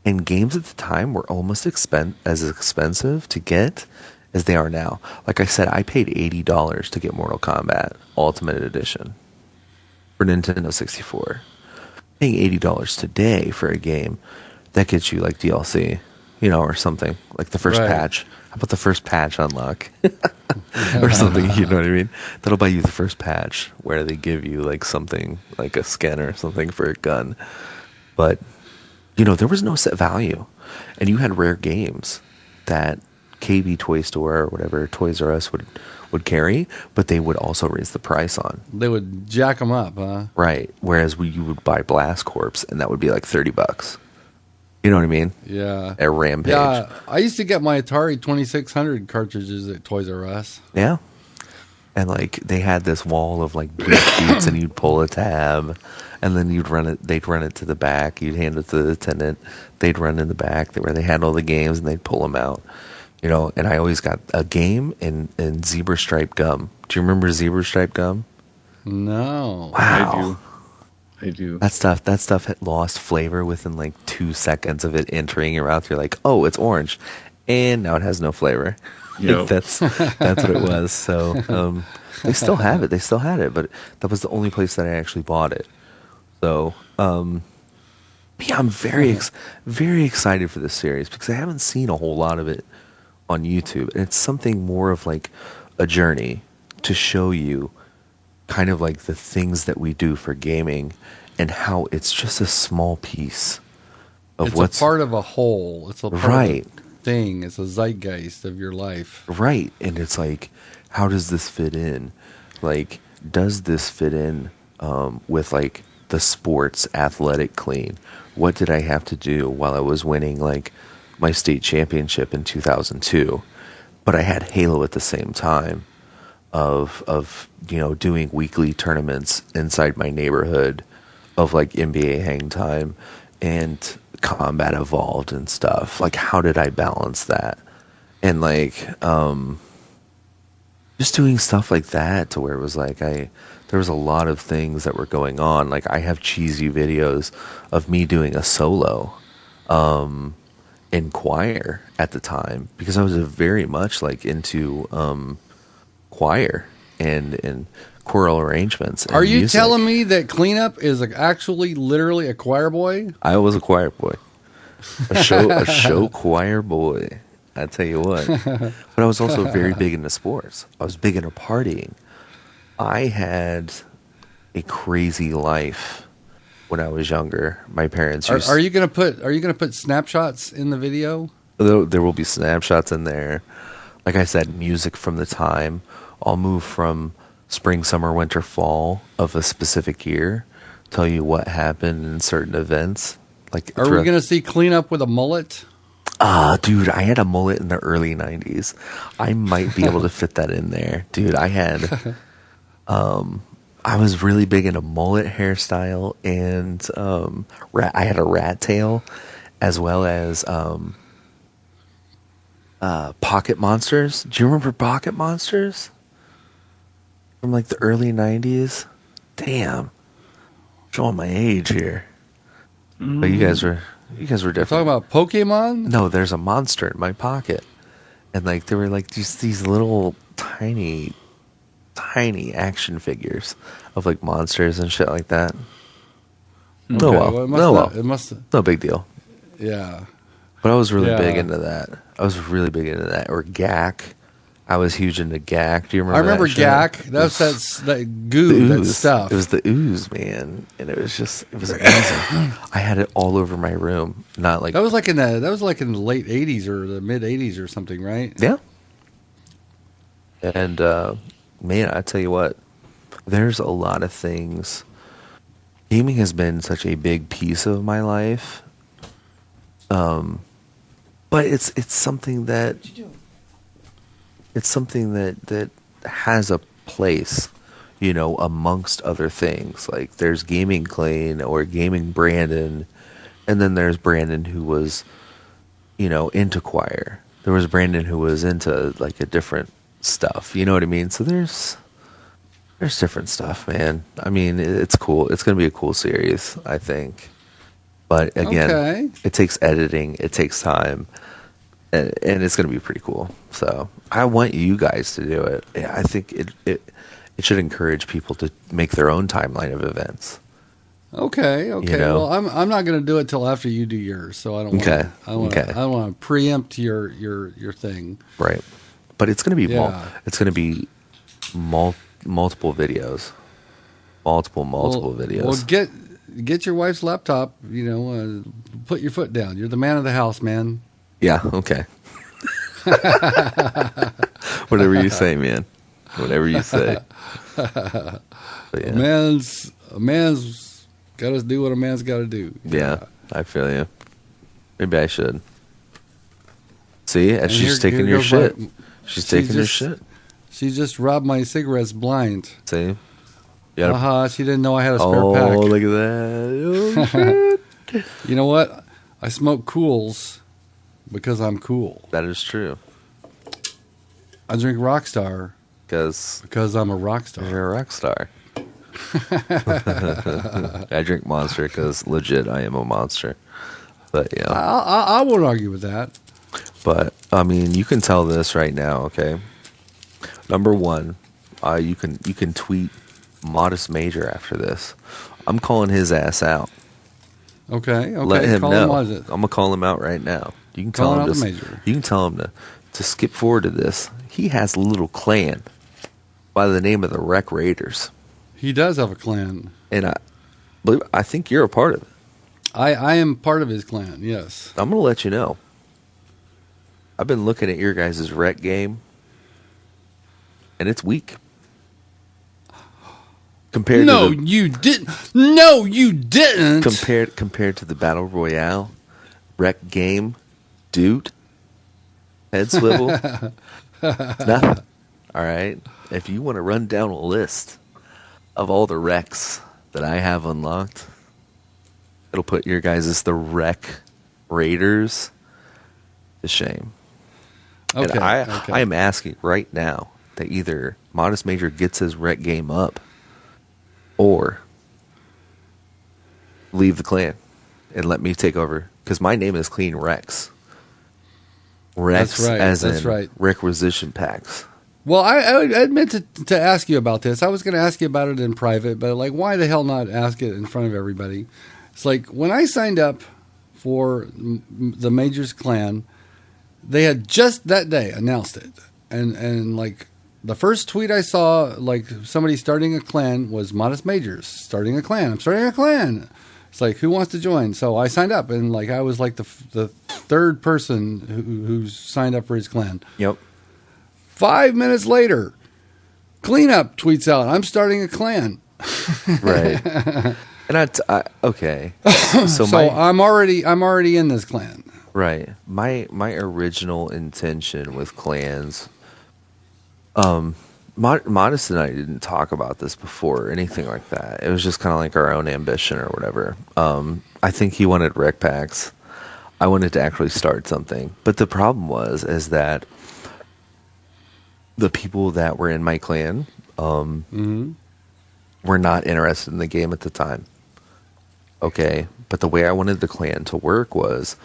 And games at the time were almost as expensive to get as they are now. Like I said, I paid $80 to get Mortal Kombat Ultimate Edition for Nintendo 64. Paying $80 today for a game that gets you, like, DLC. or something like the first Right. patch. How about the first patch unlock or something? You know what I mean? That'll buy you the first patch where they give you like something like a skin or something for a gun. But there was no set value, and you had rare games that KB Toy Store or whatever Toys R Us would carry, but they would also raise the price on. They would jack them up, huh? Right. Whereas you would buy Blast Corps, and that would be like $30. You know what I mean? Yeah. At Rampage. Yeah, I used to get my Atari 2600 cartridges at Toys R Us. Yeah. And like they had this wall of like blue sheets, and you'd pull a tab, and then they'd run it to the back. You'd hand it to the attendant. They'd run in the back where they had all the games, and they'd pull them out. And I always got a game and zebra stripe gum. Do you remember zebra stripe gum? No. Wow. I do. That stuff had lost flavor within like 2 seconds of it entering your mouth. You're like, oh, it's orange, and now it has no flavor. Yep. That's what it was. So they still have it. They still had it, but that was the only place that I actually bought it. So yeah, I'm very excited for this series because I haven't seen a whole lot of it on YouTube, and it's something more of like a journey to show you kind of like the things that we do for gaming and how it's just a small piece of It's what's a part of a whole. It's a part right. of a thing. It's a zeitgeist of your life. Right. And it's like, how does this fit in? Like, does this fit in with like the sports athletic clean? What did I have to do while I was winning like my state championship in 2002? But I had Halo at the same time of doing weekly tournaments inside my neighborhood of like NBA hang time and Combat Evolved and stuff. Like, how did I balance that? And like just doing stuff like that to where it was like there was a lot of things that were going on. Like, I have cheesy videos of me doing a solo in choir at the time because I was very much like into choir and choral arrangements. And Are you music. telling me that Cleanup is actually literally a choir boy? I was a choir boy, a show choir boy. I tell you what. But I was also very big into sports. I was big into partying. I had a crazy life when I was younger. My parents used. Are you gonna put snapshots in the video? There will be snapshots in there. Like I said, music from the time. I'll move from spring, summer, winter, fall of a specific year. Tell you what happened in certain events. Like, Are we gonna see Cleanup with a mullet? Dude, I had a mullet in the early 90s. I might be able to fit that in there. Dude, I had I was really big into mullet hairstyle, and I had a rat tail as well as Pocket Monsters. Do you remember Pocket Monsters? From like the early 90s? Damn. Showing my age here. But you guys were different. Talking about Pokemon? No, there's a monster in my pocket. And like there were like these little tiny action figures of like monsters and shit like that. Okay, it must No big deal. Yeah. But I was really Yeah. big into that. Or GAC. I was huge into GAC. Do you remember? I remember that shit? GAC. That's that goo, The that ooze. stuff. It was the ooze, man, and it was amazing. I had it all over my room. Not like that was like in the late '80s or the mid '80s or something, right? yeah. And man, I tell you what, there's a lot of things. Gaming has been such a big piece of my life. But it's something that has a place, amongst other things. Like there's Gaming Kleen or Gaming Brandon, and then there's Brandon who was, into choir. There was Brandon who was into like a different stuff. You know what I mean? So there's different stuff, man. I mean, it's cool. It's going to be a cool series, I think. But again, Okay. It takes editing. It takes time. And it's going to be pretty cool. So I want you guys to do it. I think it should encourage people to make their own timeline of events. Okay. You know? Well, I'm not going to do it till after you do yours, so I don't. Okay. I don't want to preempt your thing. Right. But it's going to be Yeah. it's going to be multiple videos. Multiple videos. Well, get your wife's laptop. Put your foot down. You're the man of the house, man. Yeah, okay. Whatever you say, man. Whatever you say. But, yeah. A man's got to do what a man's got to do. Yeah, I feel you. Maybe I should. See, and she's taking your shit. She's taking your shit. She just robbed my cigarettes blind. See? She didn't know I had a spare pack. Oh, look at that. Oh, shit. You know what? I smoke Cools because I'm cool. That is true. I drink Rockstar because I'm a rock star. You're a rock star. I drink Monster because legit I am a monster. But yeah. I won't argue with that. But, I mean, you can tell this right now, okay? Number one, you can tweet Modest Major after this. I'm calling his ass out. Okay. Let him know. Him, I'm gonna call him out right now. You can call tell him him Major. You can tell him to skip forward to this. He has a little clan by the name of the Req Raiders. He does have a clan, and I think you're a part of it. I am part of his clan. Yes. I'm gonna let you know. I've been looking at your guys' Req game, and it's weak. You didn't. No, you didn't. Compared to the Battle Royale, Req game, dude, head swivel, nothing. All right. If you want to run down a list of all the Reqs that I have unlocked, it'll put your guys as the Req Raiders to shame. Okay. And I am asking right now that either Modest Major gets his Req game up, or leave the clan and let me take over. Because my name is Kleen Rex. Rex as in requisition packs. Well, I meant to ask you about this. I was going to ask you about it in private, but why the hell not ask it in front of everybody? It's like when I signed up for the Major's clan, they had just that day announced it. And the first tweet I saw, somebody starting a clan, was Modest Majors starting a clan. I'm starting a clan. It's like, who wants to join? So I signed up, and I was the third person who signed up for his clan. Yep. 5 minutes later, Cleanup tweets out, "I'm starting a clan." Right. And okay. So I'm already in this clan. Right. My original intention with clans. Modest and I didn't talk about this before or anything like that. It was just kind of like our own ambition or whatever. I think he wanted rec packs. I wanted to actually start something. But the problem is that the people that were in my clan were not interested in the game at the time. Okay. But the way I wanted the clan to work was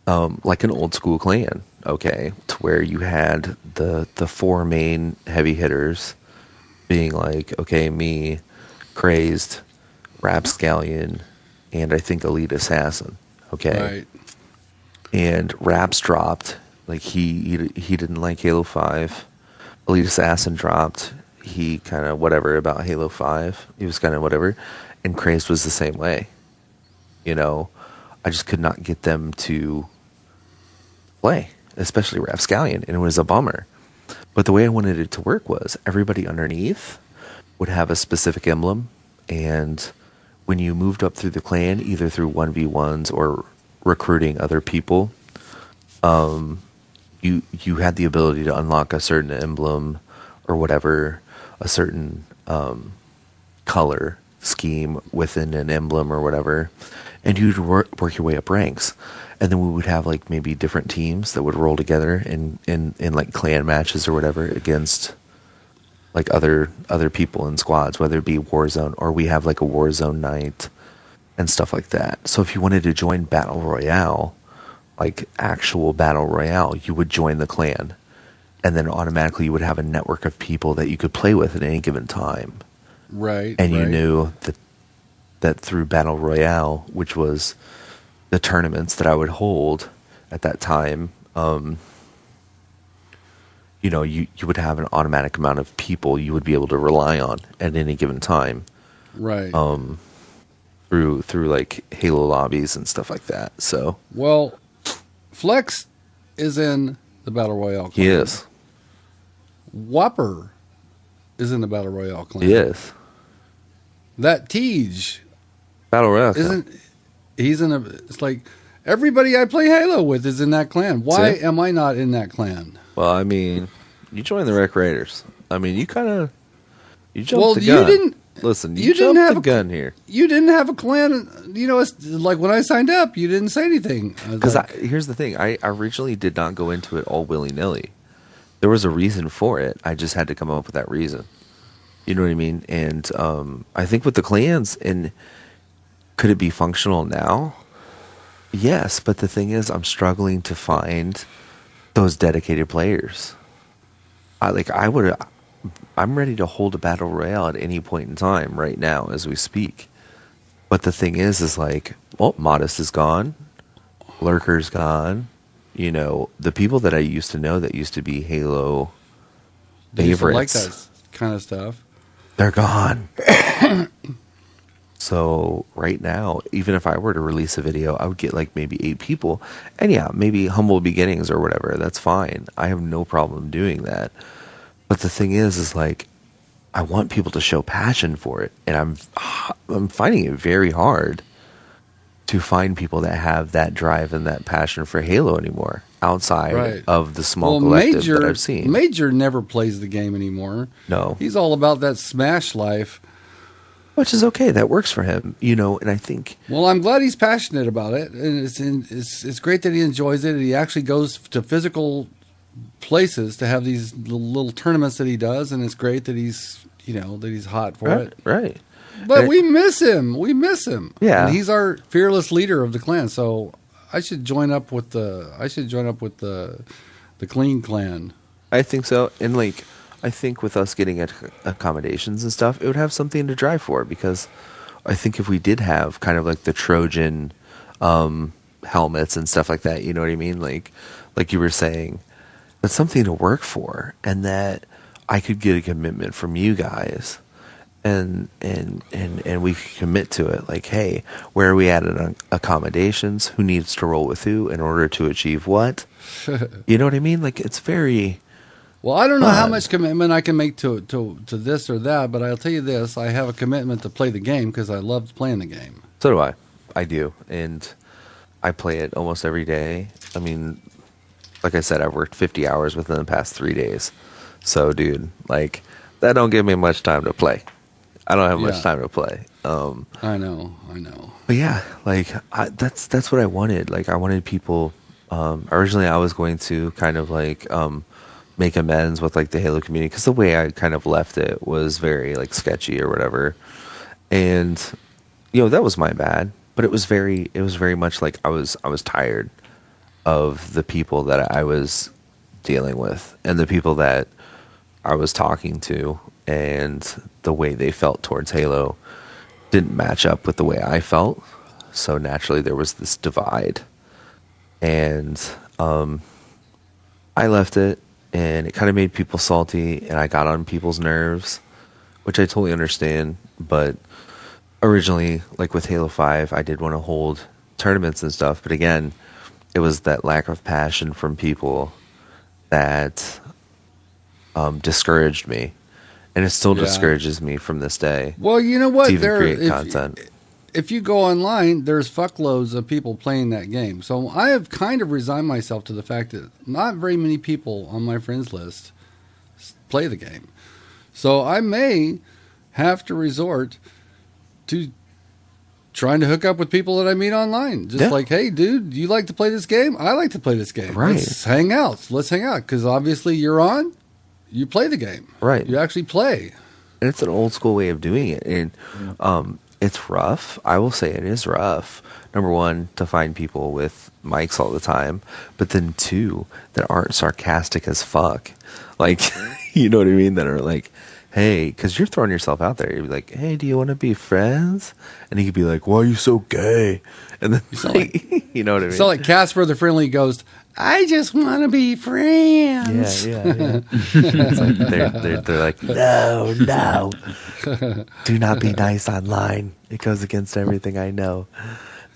like an old school clan. Okay, to where you had the four main heavy hitters being me, Crazed, Rapscallion, and I think Elite Assassin. Okay, right. And Raps dropped. He didn't like Halo 5. Elite Assassin dropped. He kind of whatever about Halo 5. He was kind of whatever, and Crazed was the same way. I just could not get them to play. Especially Rapscallion, and it was a bummer. But the way I wanted it to work was everybody underneath would have a specific emblem, and when you moved up through the clan, either through 1v1s or recruiting other people, you had the ability to unlock a certain emblem or whatever, a certain color scheme within an emblem or whatever, and you'd work your way up ranks. And then we would have maybe different teams that would roll together in clan matches or whatever against other people in squads, whether it be Warzone or we have a Warzone night and stuff like that. So if you wanted to join Battle Royale, actual Battle Royale, you would join the clan, and then automatically you would have a network of people that you could play with at any given time. Right. And you knew that that through Battle Royale, which was the tournaments that I would hold at that time, you would have an automatic amount of people you would be able to rely on at any given time. Right. Through like Halo lobbies and stuff like that. So well, Flex is in the Battle Royale clan. he is. Whopper is in the Battle Royale clan. He is. That Tej Battle Royale. isn't. He's in a. It's like everybody I play Halo with is in that clan. Why See? am I not in that clan? Well, I mean, you joined the Req Raiders. I mean, you jumped the gun. You didn't. Listen, you you didn't jumped have the a gun here. You didn't have a clan. It's like when I signed up, you didn't say anything. Because here's the thing: I originally did not go into it all willy nilly. There was a reason for it. I just had to come up with that reason. You know what I mean? And I think with the clans, and could it be functional now? Yes, but the thing is, I'm struggling to find those dedicated players. I'm ready to hold a battle royale at any point in time right now as we speak. But the thing is like, Modest is gone, Lurker's gone. The people that I used to know that used to be Halo favorites, like that kind of stuff. They're gone. So right now, even if I were to release a video, I would get like maybe 8 people. And yeah, maybe humble beginnings or whatever. That's fine. I have no problem doing that. But the thing is like, I want people to show passion for it. And I'm finding it very hard to find people that have that drive and that passion for Halo anymore outside of the small collective that I've seen. Major never plays the game anymore. No. He's all about that Smash life. Which is okay. That works for him, and I think... Well, I'm glad he's passionate about it. And it's great that he enjoys it. He actually goes to physical places to have these little tournaments that he does. And it's great that he's hot for it. Right. But we miss him. We miss him. Yeah. And he's our fearless leader of the clan. So I should join up with the Kleen clan. I think so. And I think with us getting accommodations and stuff, it would have something to drive for, because I think if we did have kind of like the Trojan helmets and stuff like that, you know what I mean? Like you were saying, that's something to work for, and that I could get a commitment from you guys, and we could commit to it. Like, hey, where are we at accommodations? Who needs to roll with who in order to achieve what? You know what I mean? Like, it's very... Well, I don't know how much commitment I can make to this or that, but I'll tell you this: I have a commitment to play the game because I love playing the game. So do I. I do, and I play it almost every day. I mean, like I said, I've worked 50 hours within the past 3 days. So, dude, that don't give me much time to play. I don't have much time to play. I know. But yeah, that's what I wanted. I wanted people. Originally, I was going to kind of make amends with the Halo community, because the way I kind of left it was very sketchy or whatever, and that was my bad. But it was very much I was tired of the people that I was dealing with and the people that I was talking to, and the way they felt towards Halo didn't match up with the way I felt. So naturally there was this divide, and I left it. And it kind of made people salty, and I got on people's nerves, which I totally understand. But originally, with Halo 5, I did want to hold tournaments and stuff. But again, it was that lack of passion from people that discouraged me. And it still discourages me from this day. Well, you know what? To even create content. If you go online, there's fuckloads of people playing that game. So I have kind of resigned myself to the fact that not very many people on my friends list play the game. So I may have to resort to trying to hook up with people that I meet online. Just hey, dude, do you like to play this game? I like to play this game. Right. Let's hang out. Because obviously you're on, you play the game. Right. You actually play. And it's an old school way of doing it. And it's rough. I will say it is rough. Number one, to find people with mics all the time, but then 2, that aren't sarcastic as fuck. You know what I mean? That are hey, because you're throwing yourself out there. You'd be like, hey, do you want to be friends? And he could be like, why are you so gay? And then, You sound like, you know what I mean? so like Casper the Friendly Ghost, I just want to be friends. Yeah. It's like they're like, no. Do not be nice online. It goes against everything I know.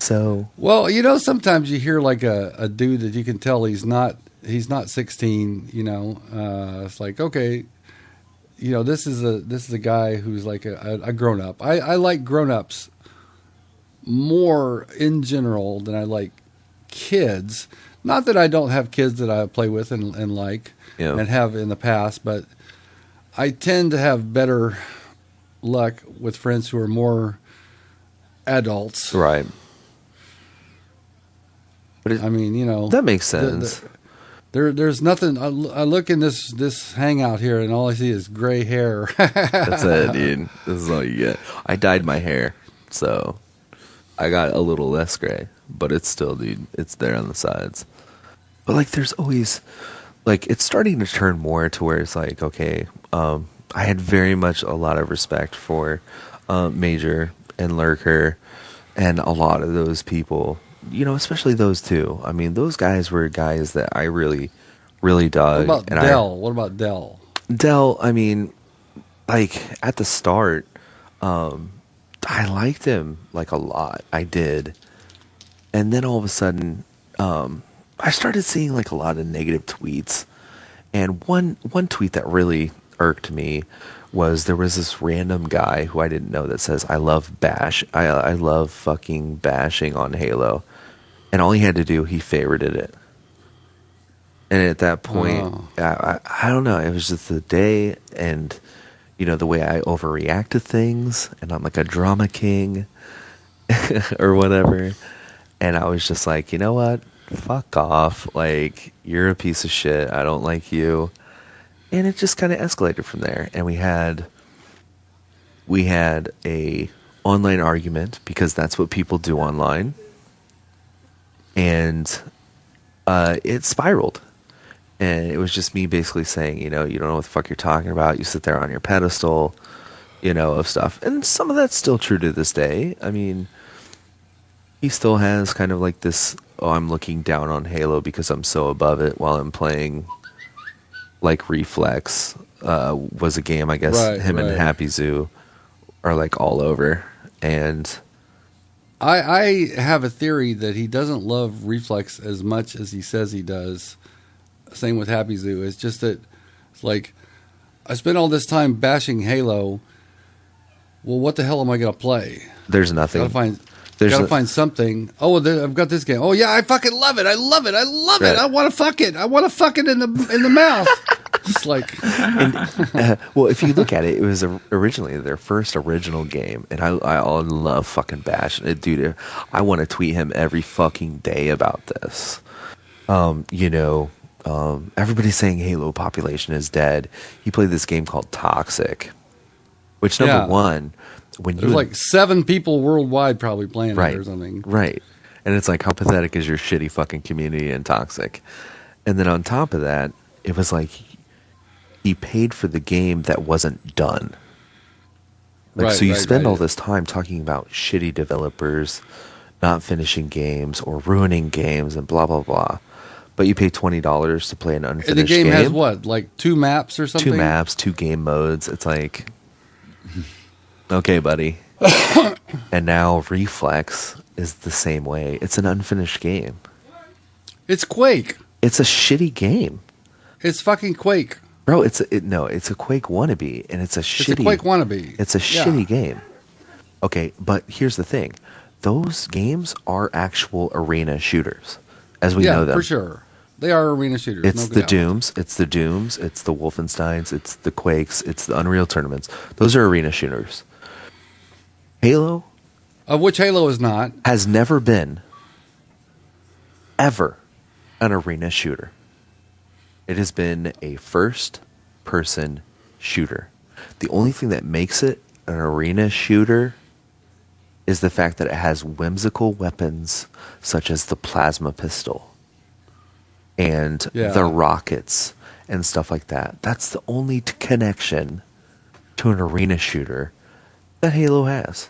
So, Well, you know, sometimes you hear like a dude that you can tell he's not 16. You know, it's like, okay, you know, this is a guy who's like a grown up. I like grown ups more in general than I like kids. Not that I don't have kids that I play with and like Yeah. and have in the past, but I tend to have better luck with friends who are more adults. right. But I mean, you know, that makes sense. There's nothing. I look in this hangout here, and all I see is gray hair. That's it, dude. This is all you get. I dyed my hair, so I got a little less gray, but it's still, dude, it's there on the sides. But like, there's always, like, it's starting to turn more to where it's like, okay, I had very much a lot of respect for Major and Lurker and a lot of those people, you know, especially those two. I mean, those guys were guys that I really, really dug. What about Dell? What about Dell? Dell, I mean, like, at the start, I liked him, like, a lot. I did. And then all of a sudden, I started seeing, like, a lot of negative tweets. And one tweet that really irked me was there was this random guy who I didn't know that says, I love I love fucking bashing on Halo. And all he had to do, he favorited it. And at that point, I don't know, it was just the day and, you know, the way I overreact to things, and I'm like a drama king or whatever. And I was just like, you know what? Fuck off. Like, you're a piece of shit. I don't like you. And it just kind of escalated from there. And we had a online argument, because that's what people do online. And it spiraled. And it was just me basically saying, you know, you don't know what the fuck you're talking about. You sit there on your pedestal, you know, of stuff. And some of that's still true to this day. I mean, he still has kind of like this, oh, I'm looking down on Halo because I'm so above it while I'm playing, like, Reflex was a game, I guess, him and Happy Zoo are like all over. And I have a theory that he doesn't love Reflex as much as he says he does. Same with Happy Zoo. It's just that, it's like, I spent all this time bashing Halo. Well, what the hell am I going to play? there's nothing. Gotta find something. Oh, I've got this game. Oh yeah, I fucking love it. I love it. Right. I want to fuck it. I want to fuck it in the mouth. It's like, well, if you look at it, it was originally their first original game, and I love fucking Bash. Dude, I want to tweet him every fucking day about this. You know, everybody's saying Halo population is dead. He played this game called Toxic, which number one, when there's like 7 people worldwide probably playing right, it or something. Right. And it's like, how pathetic is your shitty fucking community in Toxic? And then on top of that, it was like he paid for the game that wasn't done. Like, so you spend all this time talking about shitty developers not finishing games or ruining games and blah, blah, blah. But you pay $20 to play an unfinished game. And the game has what, like 2 maps or something? 2 maps, 2 game modes. It's like, okay, buddy. And now Reflex is the same way. It's an unfinished game. It's Quake. It's a shitty game. It's fucking Quake. Bro, it's a Quake wannabe, and it's a Quake wannabe. It's a shitty game. Okay, but here's the thing. Those games are actual arena shooters, as we know them. Yeah, for sure. They are arena shooters. It's the Dooms, it's the Wolfensteins, it's the Quakes, it's the Unreal Tournaments. Those are arena shooters. Halo, of which Halo is not, has never been, ever, an arena shooter. It has been a first-person shooter. The only thing that makes it an arena shooter is the fact that it has whimsical weapons such as the plasma pistol and the rockets and stuff like that. That's the only connection to an arena shooter that Halo has.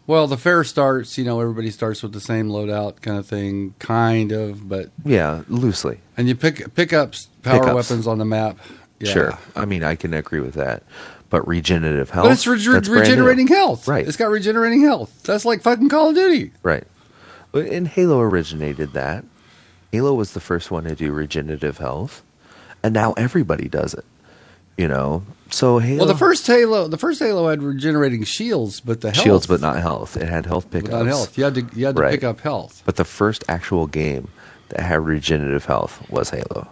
Well, the fair starts, everybody starts with the same loadout kind of thing, kind of, but Yeah, loosely. and you pick up power Pickups. weapons on the map. Yeah. Sure. I mean, I can agree with that. But regenerative health. But it's that's brand regenerating new. health. Right. It's got regenerating health. That's like fucking Call of Duty. Right. And Halo originated that. Halo was the first one to do regenerative health, and now everybody does it. So Halo. Well, the first Halo had regenerating shields, but the health, shields, but not health. It had health pickups. but not health. You had to Right. pick up health. But the first actual game that had regenerative health was Halo,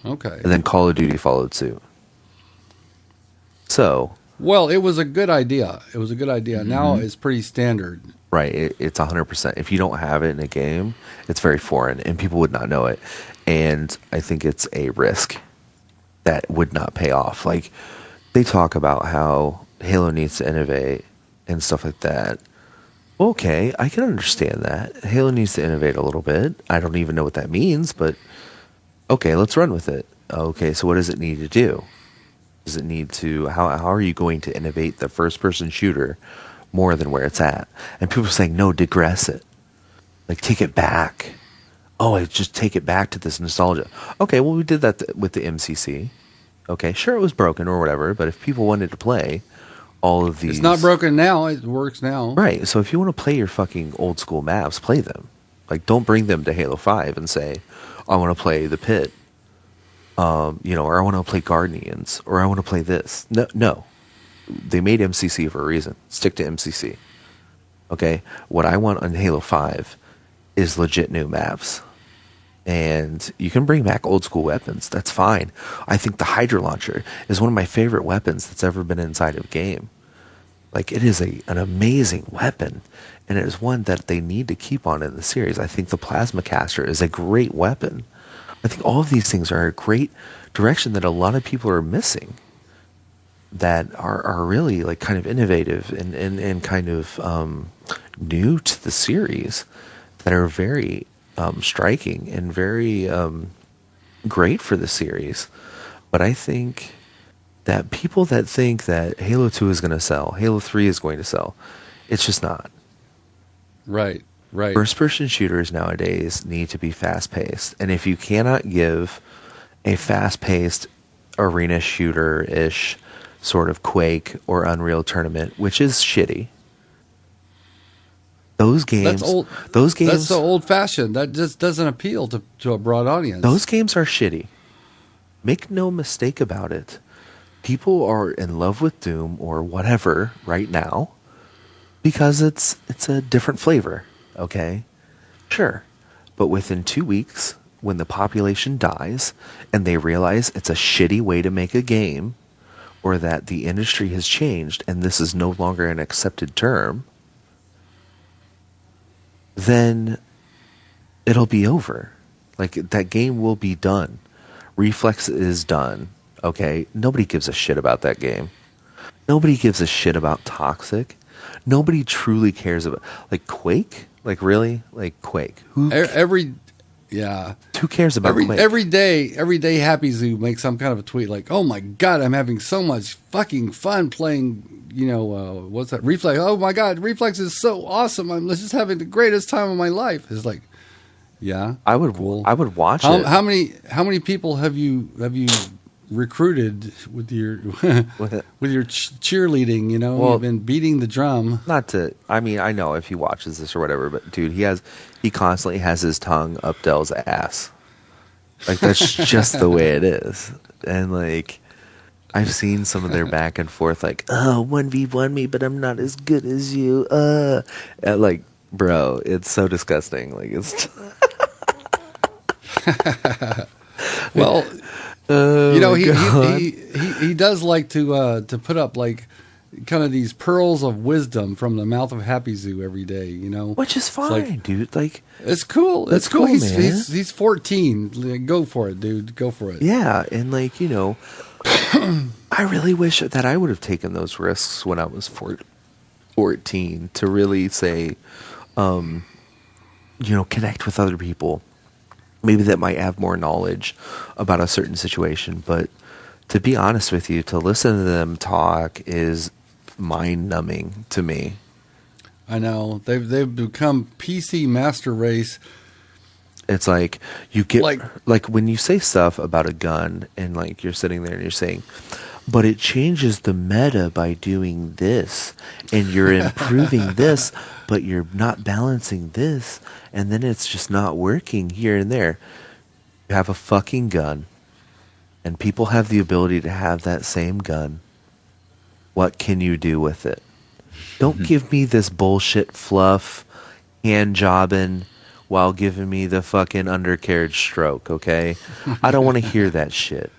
Okay. and then Call of Duty followed suit. So. Well, it was a good idea. Now Mm-hmm. it's pretty standard. Right, it's 100%. If you don't have it in a game, it's very foreign, and people would not know it. And I think it's a risk that would not pay off. Like, they talk about how Halo needs to innovate and stuff like that. Okay, I can understand that. Halo needs to innovate a little bit. I don't even know what that means, but okay, let's run with it. Okay, so what does it need to do? Does it need to... How are you going to innovate the first-person shooter more than where it's at? And people are saying, no, digress it. Like, take it back. Oh, just take it back to this nostalgia. Okay, well, we did that with the MCC. Okay, sure, it was broken or whatever, but if people wanted to play all of these... It's not broken now. It works now. Right, so if you want to play your fucking old school maps, play them. Like, don't bring them to Halo 5 and say, I want to play the Pit. Or I want to play Guardians, or I want to play this. No. They made MCC for a reason. Stick to MCC. Okay? What I want on Halo 5 is legit new maps. And you can bring back old school weapons. That's fine. I think the Hydra Launcher is one of my favorite weapons that's ever been inside of a game. Like, it is an amazing weapon. And it is one that they need to keep on in the series. I think the Plasma Caster is a great weapon. I think all of these things are a great direction that a lot of people are missing, that are really like kind of innovative and kind of new to the series, that are very striking and very great for the series. But I think that people that think that Halo 2 is going to sell, Halo 3 is going to sell, it's just not. Right. First-person shooters nowadays need to be fast-paced. And if you cannot give a fast-paced arena shooter-ish sort of Quake or Unreal Tournament, which is shitty, those games... That's so old-fashioned. That just doesn't appeal to a broad audience. Those games are shitty. Make no mistake about it. People are in love with Doom or whatever right now because it's a different flavor. Okay, sure. But within 2 weeks, when the population dies and they realize it's a shitty way to make a game, or that the industry has changed and this is no longer an accepted term, then it'll be over. Like, that game will be done. Reflex is done. Okay, nobody gives a shit about that game. Nobody gives a shit about Toxic. Nobody truly cares about, like, Quake. Like, really? Like, Quake. Who cares about Quake? Every day Happy Zoo makes some kind of a tweet like, oh my God, I'm having so much fucking fun playing, what's that? Reflex. Oh my God, Reflex is so awesome. I'm just having the greatest time of my life. It's like, yeah. I would watch it. How many people have you recruited with your with your cheerleading? You've been beating the drum. I know if he watches this or whatever, but dude, he constantly has his tongue up Dell's ass. Like, that's just the way it is. And like, I've seen some of their back and forth, like, oh, 1v1 me, but I'm not as good as you. And like, bro, it's so disgusting. Like, it's well. Oh, he does like to put up like kind of these pearls of wisdom from the mouth of Happy Zoo every day, which is fine, dude. Like, it's cool. It's It's cool. cool, man. He's 14. Go for it, dude. Go for it. yeah, and like, I really wish that I would have taken those risks when I was 14 to really say, connect with other people. Maybe that might have more knowledge about a certain situation, but To be honest with you, to listen to them talk is mind-numbing to me. I know they've become PC master race. It's like you get Like- like when you say stuff about a gun and like you're sitting there and you're saying, but it changes the meta by doing this, and you're improving this, but you're not balancing this, and then it's just not working here and there. You have a fucking gun, and people have the ability to have that same gun. What can you do with it? Don't give me this bullshit fluff, hand jobbing, while giving me the fucking undercarriage stroke, okay? I don't want to hear that shit.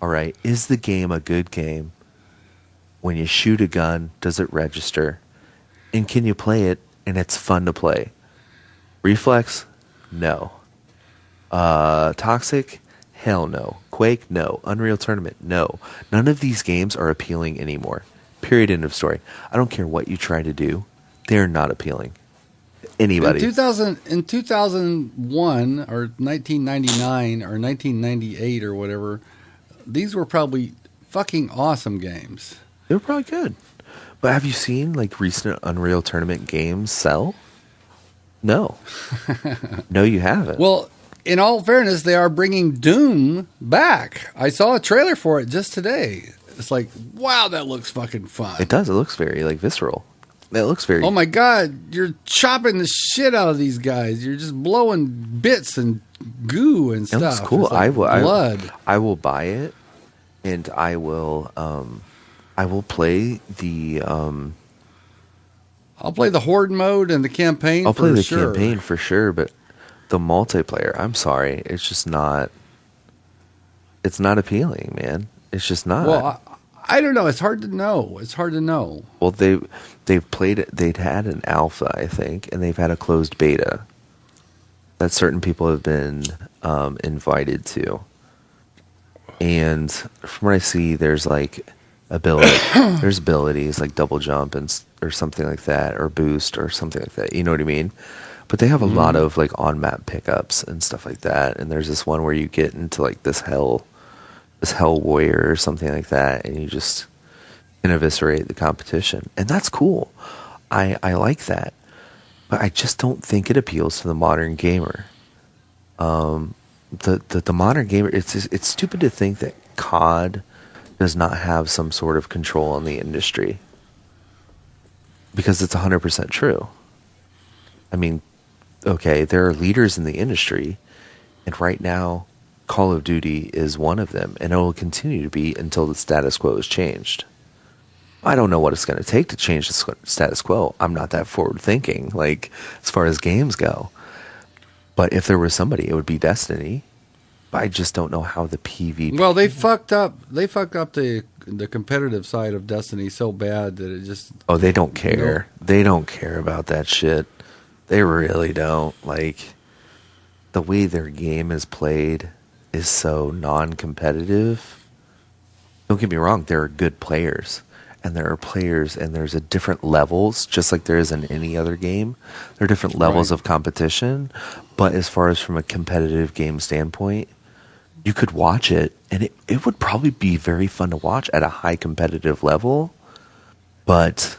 All right, is the game a good game? When you shoot a gun, does it register? And can you play it and it's fun to play? Reflex? No. Toxic? Hell no. Quake? No. Unreal Tournament? No. None of these games are appealing anymore. Period. End of story. I don't care what you try to do. They're not appealing. Anybody. In 2001 or 1999 or 1998 or whatever, these were probably fucking awesome games. They were probably good. But have you seen like recent Unreal Tournament games sell? No. No, you haven't. Well, in all fairness, they are bringing Doom back. I saw a trailer for it just today. It's like, wow, that looks fucking fun. It does. It looks very like visceral. It looks very. Oh my God, you're chopping the shit out of these guys. You're just blowing bits and goo and It stuff. looks cool. It's like blood. I will buy it, and I will play the. I'll play the horde mode and the campaign. I'll play the sure. campaign for sure, but the multiplayer, I'm sorry, it's just not. It's not appealing, man. It's just not. Well, I don't know. It's hard to know. Well, they've played it. They'd had an alpha, I think, and they've had a closed beta that certain people have been invited to. And from what I see, there's like there's abilities like double jump or something like that, or boost or something like that. You know what I mean? But they have a lot of like on map pickups and stuff like that. And there's this one where you get into like this hell warrior or something like that, and you just can eviscerate the competition, and that's cool. I like that, but I just don't think it appeals to the modern gamer. The modern gamer, it's stupid to think that COD does not have some sort of control on the industry, because it's 100% true. I mean, okay, there are leaders in the industry, and right now Call of Duty is one of them, and it will continue to be until the status quo is changed. I don't know what it's going to take to change the status quo. I'm not that forward thinking, like, as far as games go. But if there was somebody, it would be Destiny. I just don't know how the PvP... Well, they fucked up the competitive side of Destiny so bad that it just... Oh, they don't care. They don't care about that shit. They really don't. Like, the way their game is played is so non-competitive. Don't get me wrong, there are good players, and there are players, and there's a different levels, just like there is in any other game. There are different levels of competition, but as far as from a competitive game standpoint, you could watch it, and it would probably be very fun to watch at a high competitive level, but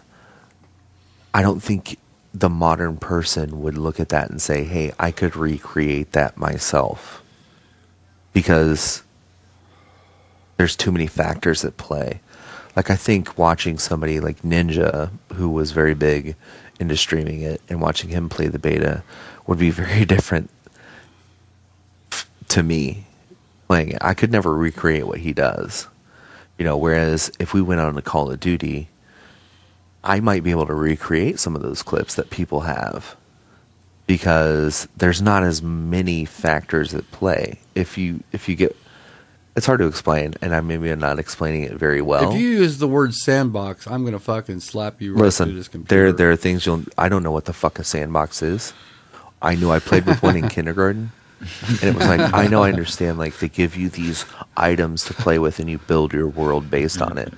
I don't think the modern person would look at that and say, hey, I could recreate that myself. Because there's too many factors at play. Like, I think watching somebody like Ninja, who was very big into streaming it, and watching him play the beta would be very different to me playing it. I could never recreate what he does. You know, whereas if we went on to Call of Duty, I might be able to recreate some of those clips that people have, because there's not as many factors at play. If you get, it's hard to explain, and I'm not explaining it very well. If you use the word sandbox, I'm gonna fucking slap you right through this computer. There are things I don't know what the fuck a sandbox is. I knew I played with one in kindergarten, and it was like, I understand, like, they give you these items to play with and you build your world based on it,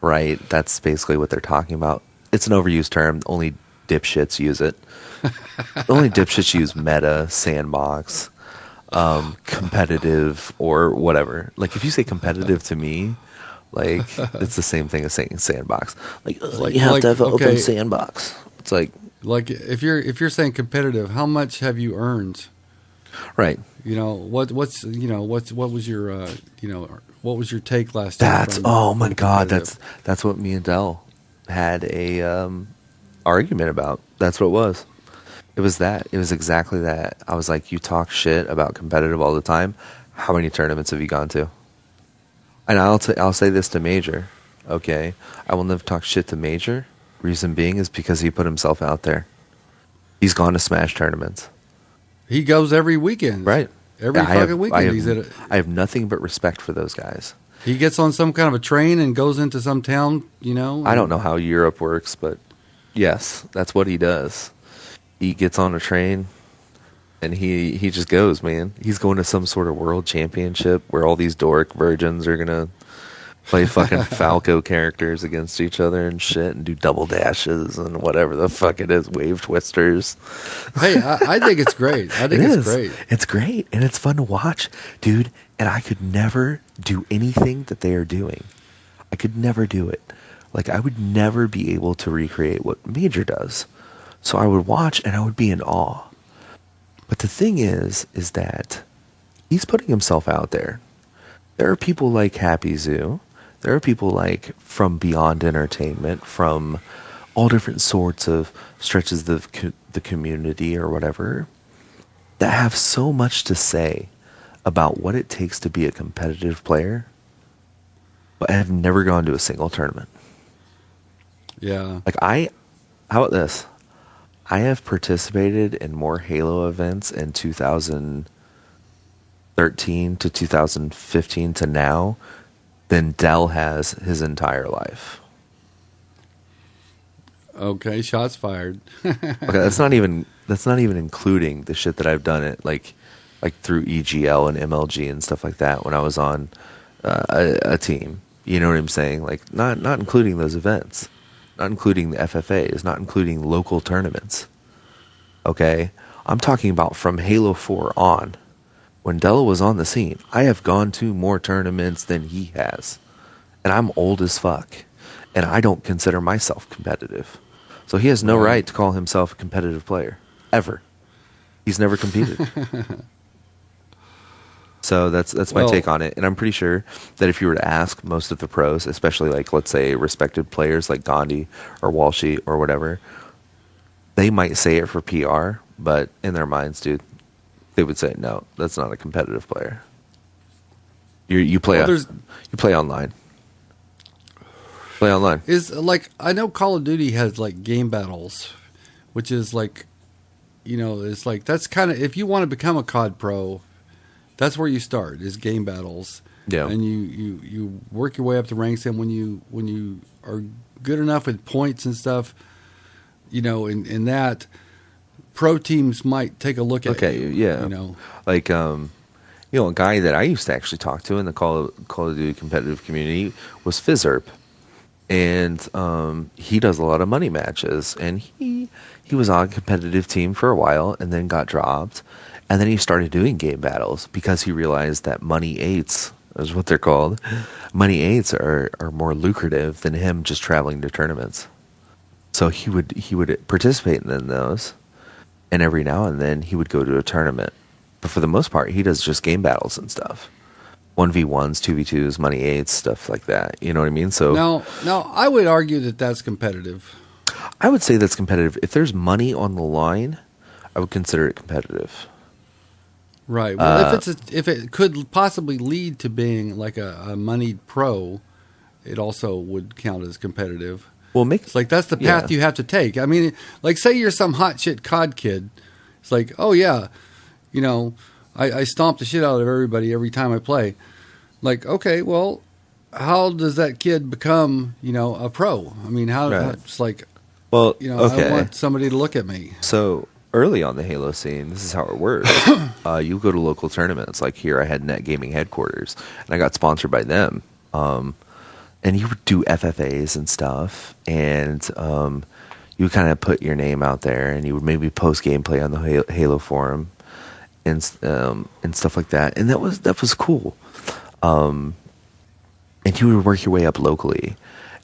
right? That's basically what they're talking about. It's an overused term. Only dipshits use it. Only dipshits use meta, sandbox. competitive or whatever. Like if you say competitive to me, like it's the same thing as saying sandbox. Like, you have to have an open sandbox. It's like if you're saying competitive, how much have you earned? Right. What was your what was your take last year? Oh my God, that's what me and Dell had a argument about. That's what it was. It was that. It was exactly that. I was like, you talk shit about competitive all the time. How many tournaments have you gone to? And I'll say this to Major. Okay, I will never talk shit to Major. Reason being is because he put himself out there. He's gone to Smash tournaments. He goes every weekend. Right. Every fucking weekend. I have nothing but respect for those guys. He gets on some kind of a train and goes into some town, I don't know how Europe works, but yes, that's what he does. He gets on a train and he just goes, man. He's going to some sort of world championship where all these dork virgins are going to play fucking Falco characters against each other and shit and do double dashes and whatever the fuck it is, wave twisters. Hey, I think it's great. I think it's great. It's great and it's fun to watch, dude. And I could never do anything that they are doing. I could never do it. Like I would never be able to recreate what Major does. So I would watch and I would be in awe. But the thing is that he's putting himself out there. There are people like Happy Zoo. There are people like from Beyond Entertainment, from all different sorts of stretches of the community or whatever, that have so much to say about what it takes to be a competitive player, but have never gone to a single tournament. Yeah. Like how about this? I have participated in more Halo events in 2013 to 2015 to now than Dell has his entire life. Okay, shots fired. Okay, that's not even including the shit that I've done it like through EGL and MLG and stuff like that when I was on a team. You know what I'm saying? Like not including those events. Not including the FFAs, not including local tournaments. Okay? I'm talking about from Halo 4 on. When Della was on the scene, I have gone to more tournaments than he has. And I'm old as fuck. And I don't consider myself competitive. So he has no right to call himself a competitive player. Ever. He's never competed. So that's my take on it. And I'm pretty sure that if you were to ask most of the pros, especially like, let's say, respected players like Gandhi or Walshy or whatever, they might say it for PR, but in their minds, dude, they would say, no, that's not a competitive player. You play online. Play online. Is like, I know Call of Duty has like game battles, which is like, it's like, that's kind of, if you want to become a COD pro, that's where you start, is game battles. Yeah. And you work your way up the ranks, and when you are good enough with points and stuff, in that, pro teams might take a look at you. Yeah. Like a guy that I used to actually talk to in the Call of Duty competitive community was Fizzerp. And he does a lot of money matches, and he was on a competitive team for a while and then got dropped. And then he started doing game battles because he realized that money 8s, is what they're called. Money 8s are more lucrative than him just traveling to tournaments. So he would participate in those, and every now and then he would go to a tournament. But for the most part, he does just game battles and stuff. 1v1s, 2v2s, money 8s, stuff like that. You know what I mean? So now I would argue that that's competitive. I would say that's competitive. If there's money on the line, I would consider it competitive. Right. Well, if it could possibly lead to being like a moneyed pro, it also would count as competitive. Well, it's like that's the path you have to take. I mean, like say you're some hot shit COD kid. It's like, oh yeah, I stomp the shit out of everybody every time I play. Like, okay, well, how does that kid become, a pro? I mean, how it's like, well, okay. I want somebody to look at me. So early on the Halo scene, this is how it works. You go to local tournaments. Like here, I had Net Gaming headquarters, and I got sponsored by them. And you would do FFAs and stuff, and you would kind of put your name out there, and you would maybe post gameplay on the Halo forum. and stuff like that. And that was cool. And you would work your way up locally,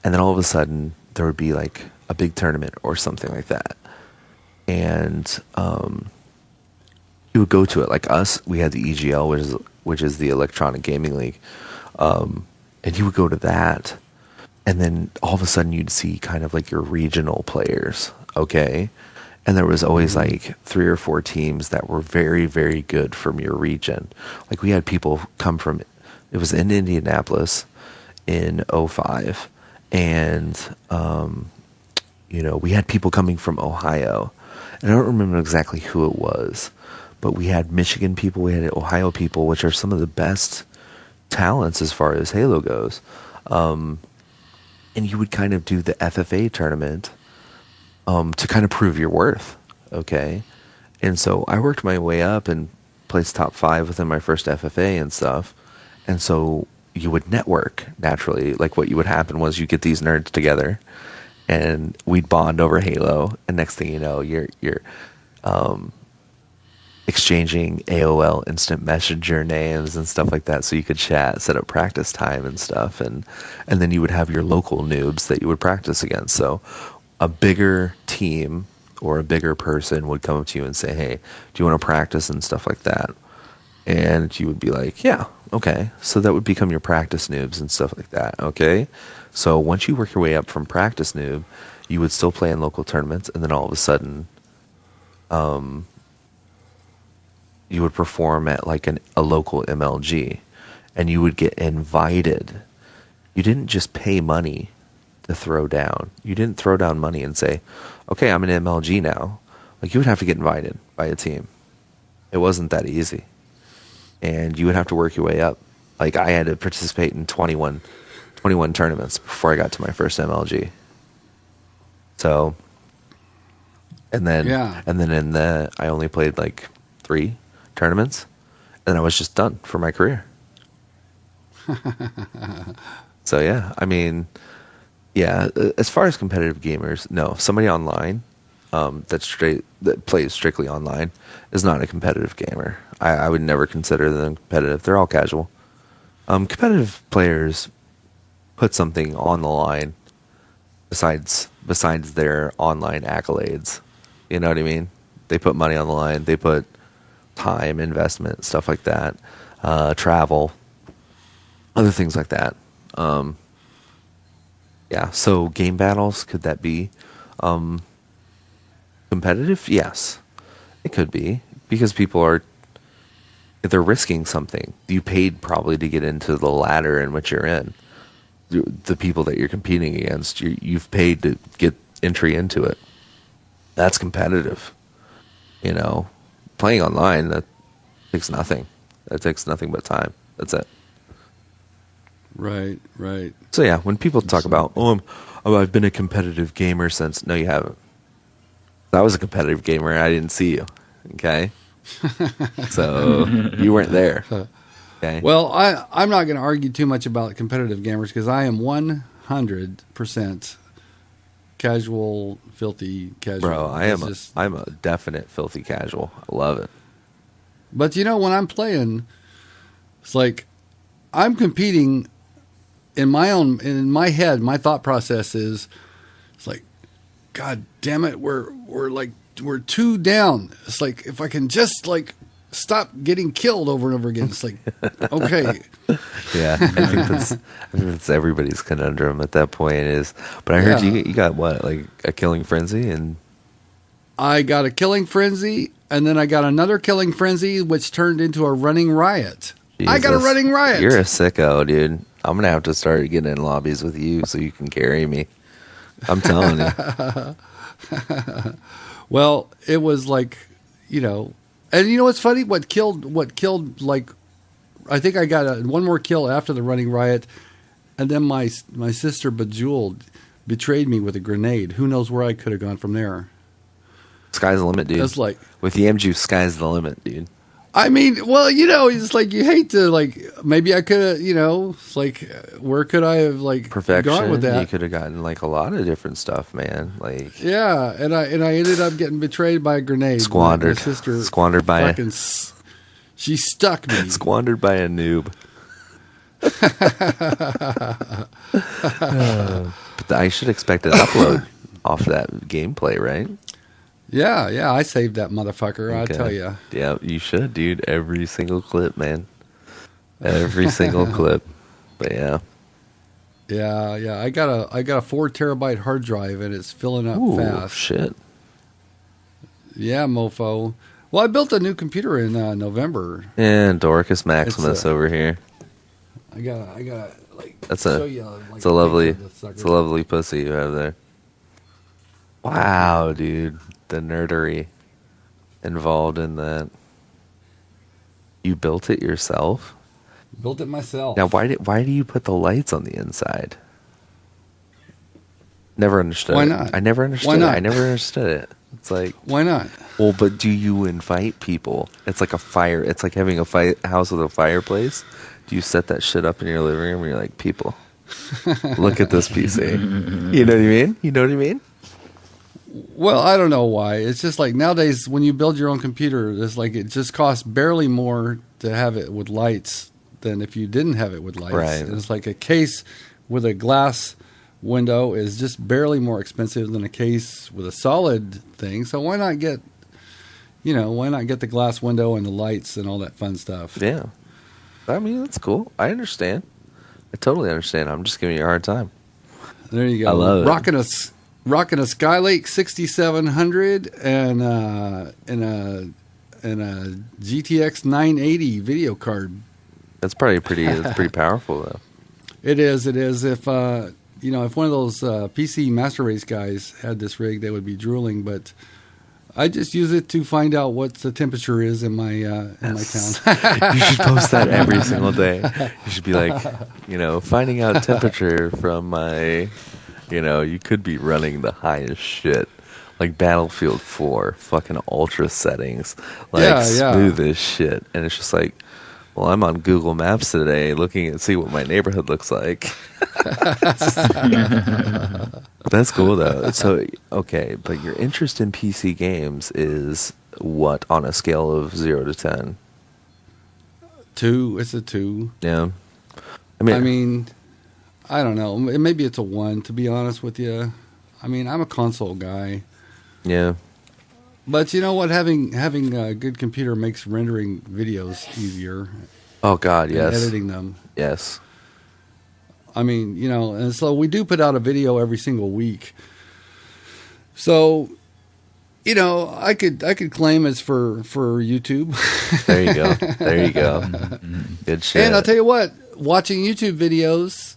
and then all of a sudden there would be like a big tournament or something like that, and you would go to it. Like us, we had the EGL, which is the Electronic Gaming League, and you would go to that, and then all of a sudden you'd see kind of like your regional players, okay? And there was always like 3 or 4 teams that were very, very good from your region. Like we had people come from, it was in Indianapolis in '05, and we had people coming from Ohio, and I don't remember exactly who it was, but we had Michigan people, we had Ohio people, which are some of the best talents as far as Halo goes. And you would kind of do the FFA tournament to kind of prove your worth, okay? And so I worked my way up and placed top 5 within my first FFA and stuff. And so you would network naturally. Like what would happen was you get these nerds together, and we'd bond over Halo. And next thing you know, you're exchanging AOL instant messenger names and stuff like that, so you could chat, set up practice time and stuff, and then you would have your local noobs that you would practice against. So a bigger team or a bigger person would come up to you and say, hey, do you want to practice and stuff like that? And you would be like, yeah, okay. So that would become your practice noobs and stuff like that, okay? So once you work your way up from practice noob, you would still play in local tournaments, and then all of a sudden you would perform at like a local MLG, and you would get invited. You didn't just pay money to throw down. You didn't throw down money and say, okay, I'm an MLG now. Like, you would have to get invited by a team. It wasn't that easy. And you would have to work your way up. Like, I had to participate in 21 tournaments before I got to my first MLG. So, and then I only played like 3 tournaments, and I was just done for my career. So yeah, I mean, yeah, as far as competitive gamers, no, somebody online that plays strictly online is not a competitive gamer. I would never consider them competitive. They're all casual. Competitive players put something on the line besides their online accolades. You know what I mean? They put money on the line. They put time, investment, stuff like that, travel, other things like that. Yeah, so game battles, could that be competitive? Yes, it could be, because they're risking something. You paid probably to get into the ladder in which you're in. The people that you're competing against, you've paid to get entry into it. That's competitive. You know, playing online, that takes nothing. That takes nothing but time. That's it. Right. So yeah, when people talk about, I've been a competitive gamer since, no, you haven't. I was a competitive gamer, and I didn't see you. Okay, so you weren't there. Okay. Well, I'm not going to argue too much about competitive gamers, because I am 100% casual, filthy casual. Bro, I'm a definite filthy casual. I love it. But when I'm playing, it's like I'm competing in my head. My thought process is, it's like, God damn it, we're 2 down. It's like, if I can just like stop getting killed over and over again. It's like, okay. Yeah, I think that's everybody's conundrum at that point is. But I heard you got what, like a killing frenzy? And I got a killing frenzy, and then I got another killing frenzy, which turned into a running riot. Jesus, I got a running riot. You're a sicko, dude. I'm gonna have to start getting in lobbies with you so you can carry me. I'm telling you. Well, it was like, and you know what's funny? What killed, like, I think I got one more kill after the running riot, and then my sister Bejeweled betrayed me with a grenade. Who knows where I could have gone from there? Sky's the limit, dude. It's like, with the M juice, sky's the limit, dude. I mean, well, it's like, you hate to, like, maybe I could have, it's like, where could I have, like, perfection, gone with that? You could have gotten, like, a lot of different stuff, man. Like, yeah, and I ended up getting betrayed by a grenade. Squandered. My sister Squandered by fucking She stuck me. Squandered by a noob. But I should expect an upload off that gameplay, right? Yeah, I saved that motherfucker, I tell you. Yeah, you should, dude. Every single clip, man. Every single clip. But yeah. Yeah. I got a 4 terabyte hard drive and it's filling up Ooh, fast. Shit. Yeah, mofo. Well, I built a new computer in November. And Dorcas Maximus over here. I gotta like That's show you. Like, it's a lovely pussy you have there. Wow, dude, the nerdery involved in that. You built it yourself? Built it myself. Now, why do you put the lights on the inside? Never understood. Why it. not? I never understood. Why not? I never understood it. It's like, why not? well, but do you invite people? It's like a fire. It's like having a house with a fireplace. Do you set that shit up in your living room and you're like, people, look at this PC? You know what I mean? You know what I mean? Well, I don't know why. It's just like nowadays when you build your own computer, it's like it just costs barely more to have it with lights than if you didn't have it with lights. Right. And it's like a case with a glass window is just barely more expensive than a case with a solid thing. So why not get the glass window and the lights and all that fun stuff? Yeah. I mean, that's cool. I understand. I totally understand. I'm just giving you a hard time. There you go. I love it. Rocking a Skylake 6700 and a GTX 980 video card. That's probably pretty powerful though. It is. If if one of those PC Master Race guys had this rig, they would be drooling. But I just use it to find out what the temperature is in my town. You should post that every single day. You should be like, finding out temperature from my, you could be running the highest shit. Like Battlefield 4, fucking ultra settings. Like smooth as shit. And it's just like, well, I'm on Google Maps today looking and see what my neighborhood looks like. That's cool, though. So, okay, but your interest in PC games is what on a scale of 0 to 10? 2. It's a 2. Yeah. I mean, I don't know. Maybe it's a 1, to be honest with you. I mean, I'm a console guy. Yeah. But you know what? Having a good computer makes rendering videos easier. Oh God, yes. Editing them. Yes. I mean, and so we do put out a video every single week. So, I could claim it's for YouTube. There you go. Good shit. And I'll tell you what, watching YouTube videos,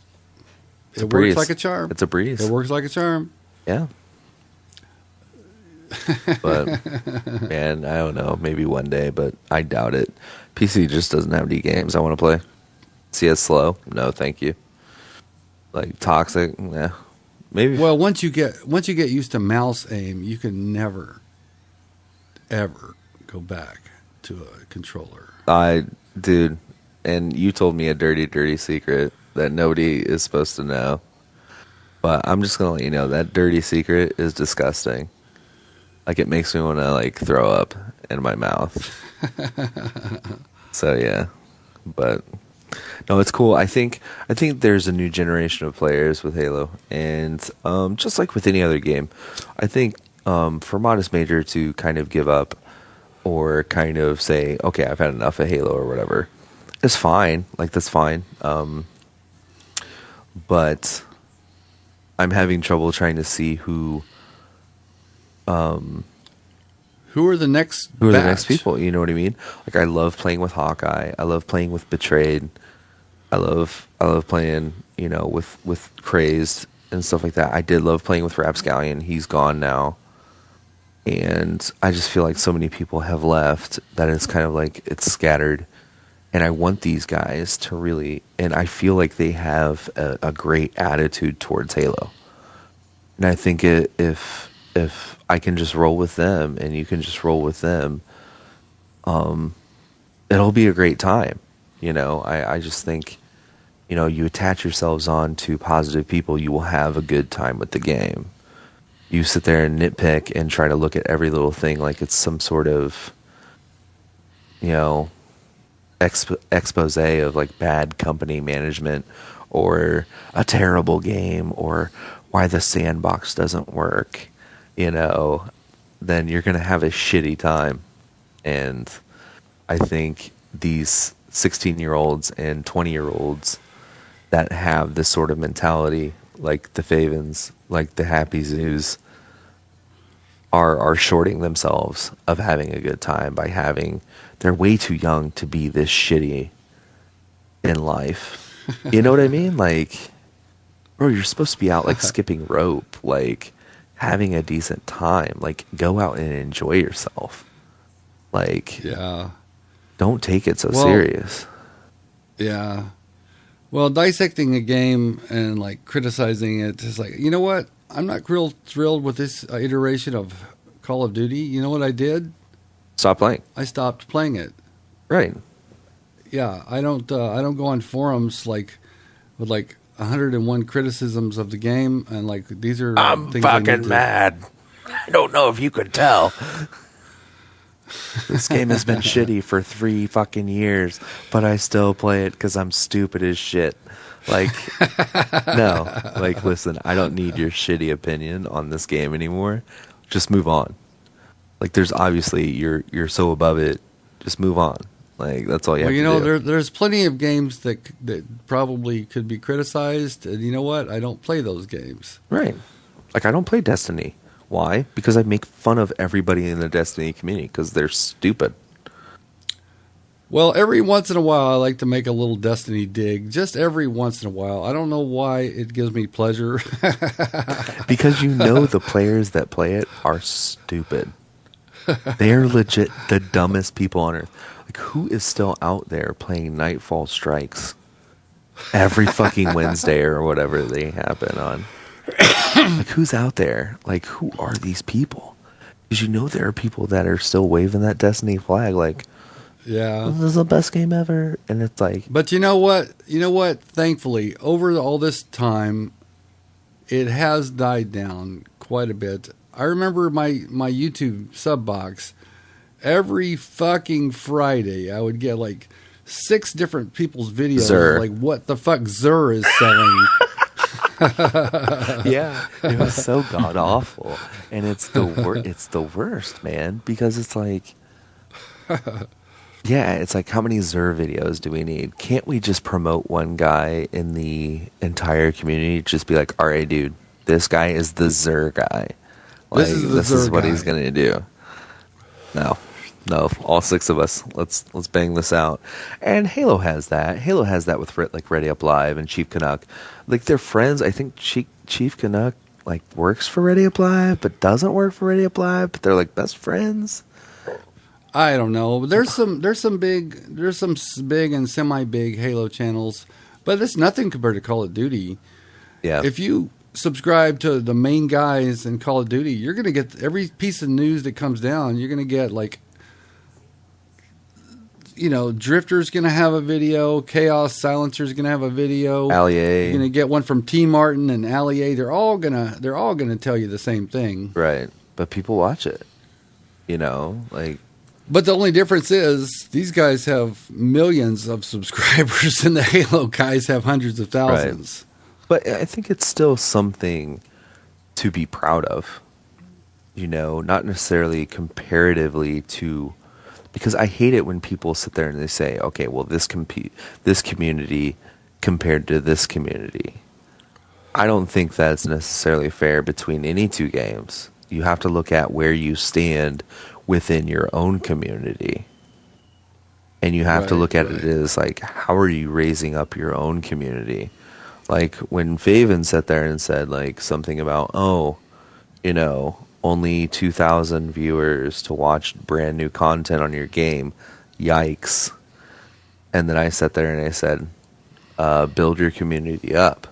it works like a charm. It's a breeze. It works like a charm. Yeah. But man, I don't know. Maybe one day, but I doubt it. PC just doesn't have any games I want to play. CS slow? No, thank you. Like toxic? Yeah. Maybe. Well, once you get used to mouse aim, you can never, ever go back to a controller. Dude, and you told me a dirty secret that nobody is supposed to know. But I'm just gonna let you know that dirty secret is disgusting. Like it makes me want to like throw up in my mouth. So yeah, but no, it's cool. I think there's a new generation of players with Halo, and just like with any other game, I think for Modest Major to kind of give up or kind of say, okay, I've had enough of Halo or whatever, is fine. Like that's fine. But I'm having trouble trying to see who are the next people, you know what I mean? Like I love playing with Hawkeye. I love playing with Betrayed. I love playing, with Crazed and stuff like that. I did love playing with Rapscallion. He's gone now. And I just feel like so many people have left that it's kind of like it's scattered. And I want these guys to really, and I feel like they have a great attitude towards Halo. And I think if I can just roll with them and you can just roll with them, it'll be a great time. I just think, you attach yourselves on to positive people, you will have a good time with the game. You sit there and nitpick and try to look at every little thing like it's some sort of, expose of like bad company management or a terrible game or why the sandbox doesn't work, then you're going to have a shitty time. And I think these 16-year-olds and 20-year-olds that have this sort of mentality, like the Favens, like the Happy Zoos, are shorting themselves of having a good time by they're way too young to be this shitty in life. You know what I mean? Like, bro, you're supposed to be out like skipping rope, like having a decent time, like go out and enjoy yourself. Like, Yeah. don't take it so serious. Yeah. Well, dissecting a game and like criticizing it is like, you know what? I'm not real thrilled with this iteration of Call of Duty. You know what I did? Stop playing. I stopped playing it. Right. Yeah, I don't go on forums like with like 101 criticisms of the game and like these are I'm things I need fucking mad. I don't know if you could tell. This game has been shitty for 3 fucking years, but I still play it because I'm stupid as shit. Like, no. Like, listen, I don't need your shitty opinion on this game anymore. Just move on. Like, there's obviously, you're so above it. Just move on. Like, that's all you have to do. Well, there's plenty of games that probably could be criticized, and you know what? I don't play those games. Right. Like, I don't play Destiny. Why? Because I make fun of everybody in the Destiny community because they're stupid. Well, every once in a while, I like to make a little Destiny dig. Just every once in a while. I don't know why it gives me pleasure. Because the players that play it are stupid. They're legit the dumbest people on earth. Like, who is still out there playing Nightfall Strikes every fucking Wednesday or whatever they happen on? Like, who's out there? Like, who are these people? Because there are people that are still waving that Destiny flag like, yeah, this is the best game ever. And it's like... But you know what? Thankfully, over all this time, it has died down quite a bit. I remember my YouTube sub box. Every fucking Friday, I would get like 6 different people's videos of like what the fuck Xur is selling. Yeah, it was so god awful, and it's the worst, man. Because it's like, yeah, it's like, how many Xur videos do we need? Can't we just promote one guy in the entire community? Just be like, all right, dude, this guy is the Xur guy. Like, this is what he's gonna do. No, all 6 of us. Let's bang this out. And Halo has that. Halo has that with like Ready Up Live and Chief Canuck. Like, they're friends. I think Chief Canuck like works for Ready Up Live, but doesn't work for Ready Up Live. But they're like best friends. I don't know. There's some big and semi big Halo channels, but it's nothing compared to Call of Duty. Yeah. If you subscribe to the main guys in Call of Duty, you're gonna get every piece of news that comes down. You're gonna get like, Drifter's going to have a video. Chaos Silencer's going to have a video. Allier. You're going to get one from T. Martin and Allier. They're all going to tell you the same thing. Right. But people watch it. Like. But the only difference is these guys have millions of subscribers and the Halo guys have hundreds of thousands. Right. But I think it's still something to be proud of. Not necessarily comparatively to... Because I hate it when people sit there and they say, okay, well, this community compared to this community. I don't think that's necessarily fair between any 2 games. You have to look at where you stand within your own community. And you have to look at it as, like, how are you raising up your own community? Like, when Faven sat there and said, like, something about, only 2,000 viewers to watch brand new content on your game. Yikes. And then I sat there and I said, build your community up.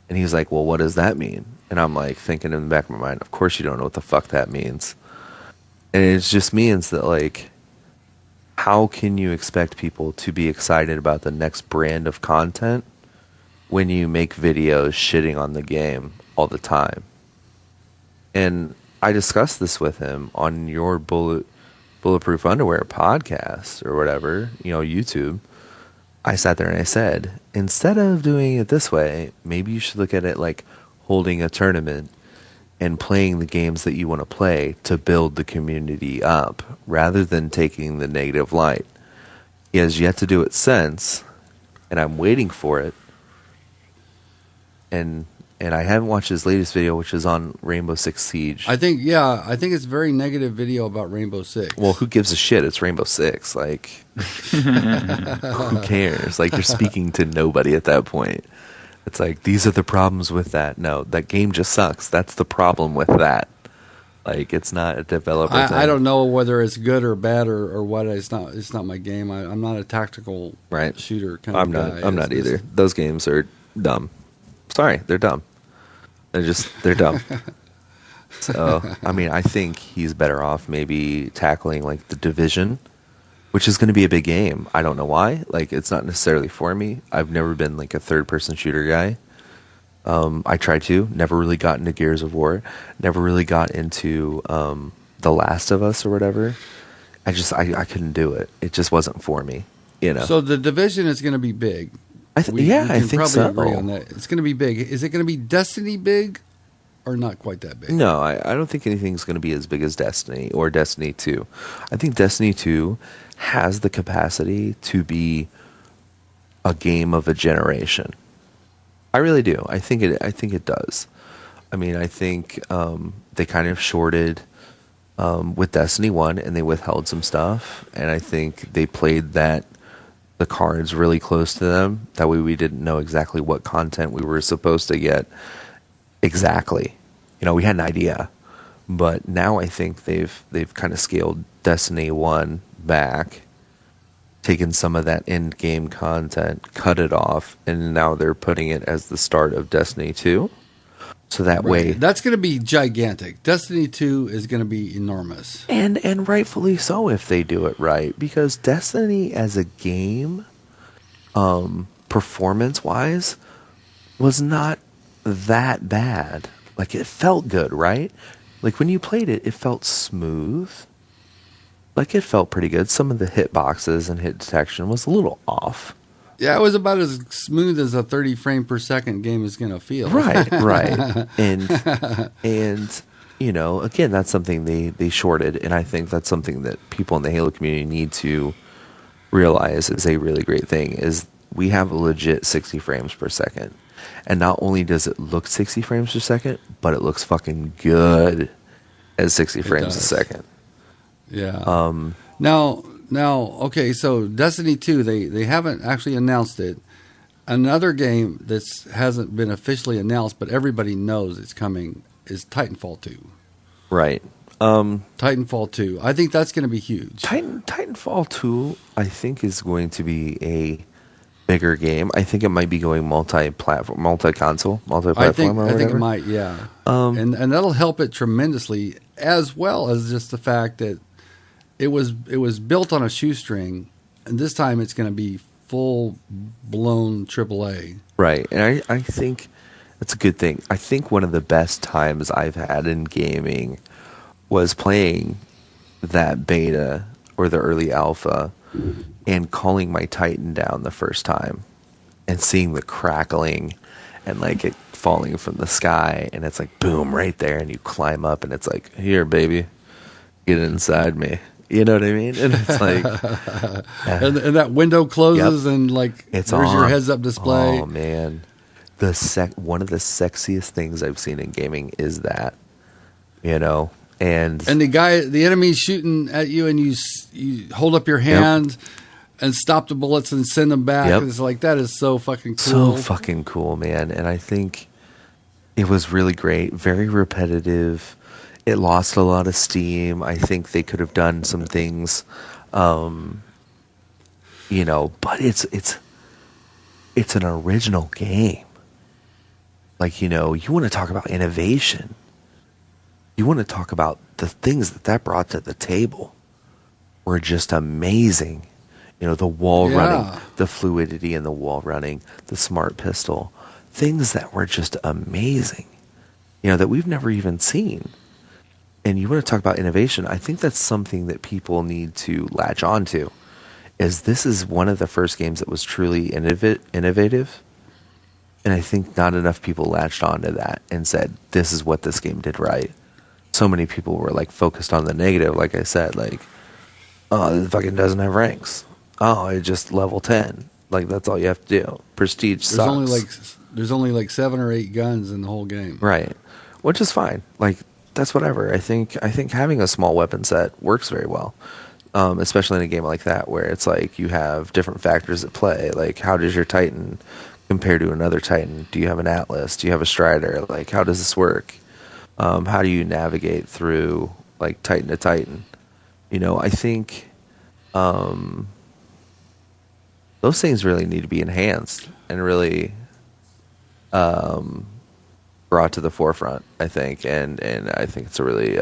And he's like, well, what does that mean? And I'm like thinking in the back of my mind, of course you don't know what the fuck that means. And it just means that, like, how can you expect people to be excited about the next brand of content when you make videos shitting on the game all the time? And I discussed this with him on your Bulletproof Bulletproof Underwear podcast or whatever, YouTube, I sat there and I said, instead of doing it this way, maybe you should look at it like holding a tournament and playing the games that you want to play to build the community up rather than taking the negative light. He has yet to do it since, and I'm waiting for it. And I haven't watched his latest video, which is on Rainbow Six Siege. I think it's a very negative video about Rainbow Six. Well, who gives a shit? It's Rainbow Six. Like, who cares? Like, you're speaking to nobody at that point. It's like, these are the problems with that. No, that game just sucks. That's the problem with that. Like, it's not a developer thing. I don't know whether it's good or bad or what. It's not my game. I'm not a tactical shooter kind of guy. I'm not either. Those games are dumb. Sorry, they're dumb. They're dumb. So, I mean, I think he's better off maybe tackling like the Division, which is going to be a big game. I don't know why. Like, it's not necessarily for me. I've never been like a third-person shooter guy. I tried to. Never really got into Gears of War. Never really got into The Last of Us or whatever. I couldn't do it. It just wasn't for me. So the Division is going to be big. I think so. Agree on that. It's going to be big. Is it going to be Destiny big, or not quite that big? No, I don't think anything's going to be as big as Destiny or Destiny 2. I think Destiny 2 has the capacity to be a game of a generation. I really do. I think it does. I mean, I think they kind of shorted with Destiny 1, and they withheld some stuff, and I think they played the cards really close to them. That way we didn't know exactly what content we were supposed to get exactly. We had an idea. But now I think they've kind of scaled Destiny 1 back, taken some of that end game content, cut it off, and now they're putting it as the start of Destiny 2. So that way, that's going to be gigantic. Destiny 2 is going to be enormous. And rightfully so if they do it right, because Destiny as a game, performance-wise, was not that bad. Like, it felt good, right? Like, when you played it, it felt smooth. Like, it felt pretty good. Some of the hitboxes and hit detection was a little off. Yeah, it was about as smooth as a 30 frame per second game is going to feel. Right. And again, that's something they shorted, and I think that's something that people in the Halo community need to realize is a really great thing, is we have a legit 60 frames per second. And not only does it look 60 frames per second, but it looks fucking good at 60 frames a second. Yeah. Now, okay, so Destiny 2, they haven't actually announced it. Another game that hasn't been officially announced, but everybody knows it's coming, is Titanfall 2. Right. Titanfall 2. I think that's going to be huge. Titanfall 2, I think, is going to be a bigger game. I think it might be going multi-platform, multi-console, multi-platform or whatever. I think it might, yeah. And that'll help it tremendously, as well as just the fact that it was built on a shoestring, and this time it's going to be full-blown AAA. Right, and I think that's a good thing. I think one of the best times I've had in gaming was playing that beta or the early alpha and calling my Titan down the first time and seeing the crackling and like it falling from the sky, and it's like boom right there, and you climb up and it's like, here baby, get inside me. You know what I mean? And it's like and that window closes, and like it's there's on your heads-up display. Oh man, one of the sexiest things I've seen in gaming is that, and the enemy's shooting at you, and you hold up your hand and stop the bullets and send them back. And it's like, that is so fucking cool. So fucking cool, man. And I think it was really great. Very repetitive. It lost a lot of steam. I think they could have done some things, but it's an original game. Like, you want to talk about innovation. You want to talk about the things that brought to the table were just amazing. The wall running, the fluidity in the wall running, the smart pistol, things that were just amazing, that we've never even seen. And you want to talk about innovation, I think that's something that people need to latch onto. Is this is one of the first games that was truly innovative, and I think not enough people latched onto that and said, this is what this game did right. So many people were like focused on the negative, like I said, like, oh, it fucking doesn't have ranks. Oh, it just level 10. Like, that's all you have to do. Prestige sucks. There's only like 7 or 8 guns in the whole game. Right. Which is fine. Like, that's whatever. I think having a small weapon set works very well. Especially in a game like that where it's like you have different factors at play. Like, how does your Titan compare to another Titan? Do you have an Atlas? Do you have a Strider? Like, how does this work? How do you navigate through, like, Titan to Titan? You know, I think those things really need to be enhanced and really brought to the forefront, I think. And I think it's a really...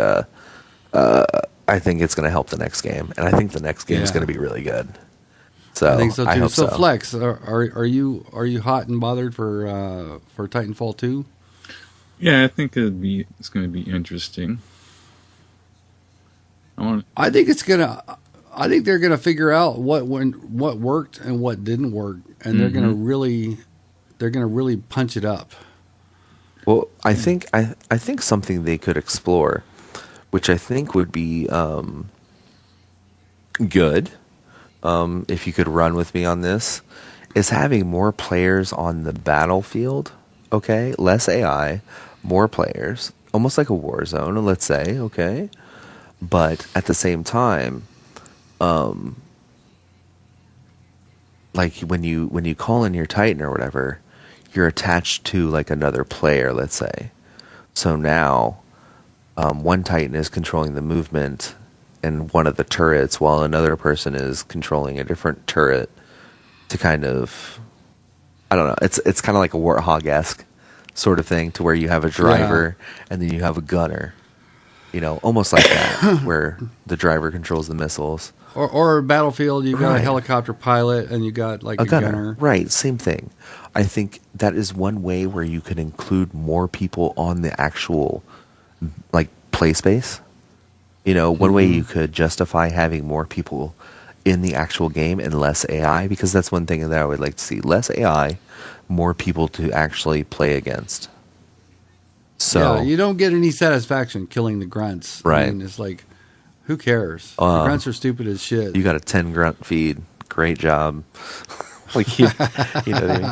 I think it's going to help the next game, and I think the next game is going to be really good. So I think so too. hope So Flex, are you hot and bothered for Titanfall 2? Yeah, I think it's going to be interesting. I think they're gonna figure out what worked and what didn't work, and they're gonna really punch it up. Well, I think something they could explore, which I think would be good, if you could run with me on this, is having more players on the battlefield. Okay, less AI, more players, almost like a war zone, let's say. Okay, but at the same time, like when you call in your Titan or whatever, you're attached to like another player, let's say. So now, one Titan is controlling the movement and one of the turrets, while another person is controlling a different turret to kind of, I don't know, it's kind of like a Warthog-esque sort of thing, to where you have a driver and then you have a gunner, you know, almost like that, where the driver controls the missiles. Or Battlefield, you got a helicopter pilot and you got like a gunner. Right, same thing. I think that is one way where you could include more people on the actual, like, play space. You know, one way you could justify having more people in the actual game and less AI, because that's one thing that I would like to see. Less AI, more people to actually play against. So yeah, you don't get any satisfaction killing the grunts. Right. I mean, it's like, who cares? The grunts are stupid as shit. You got a 10 grunt feed. Great job. Like, you know what I mean?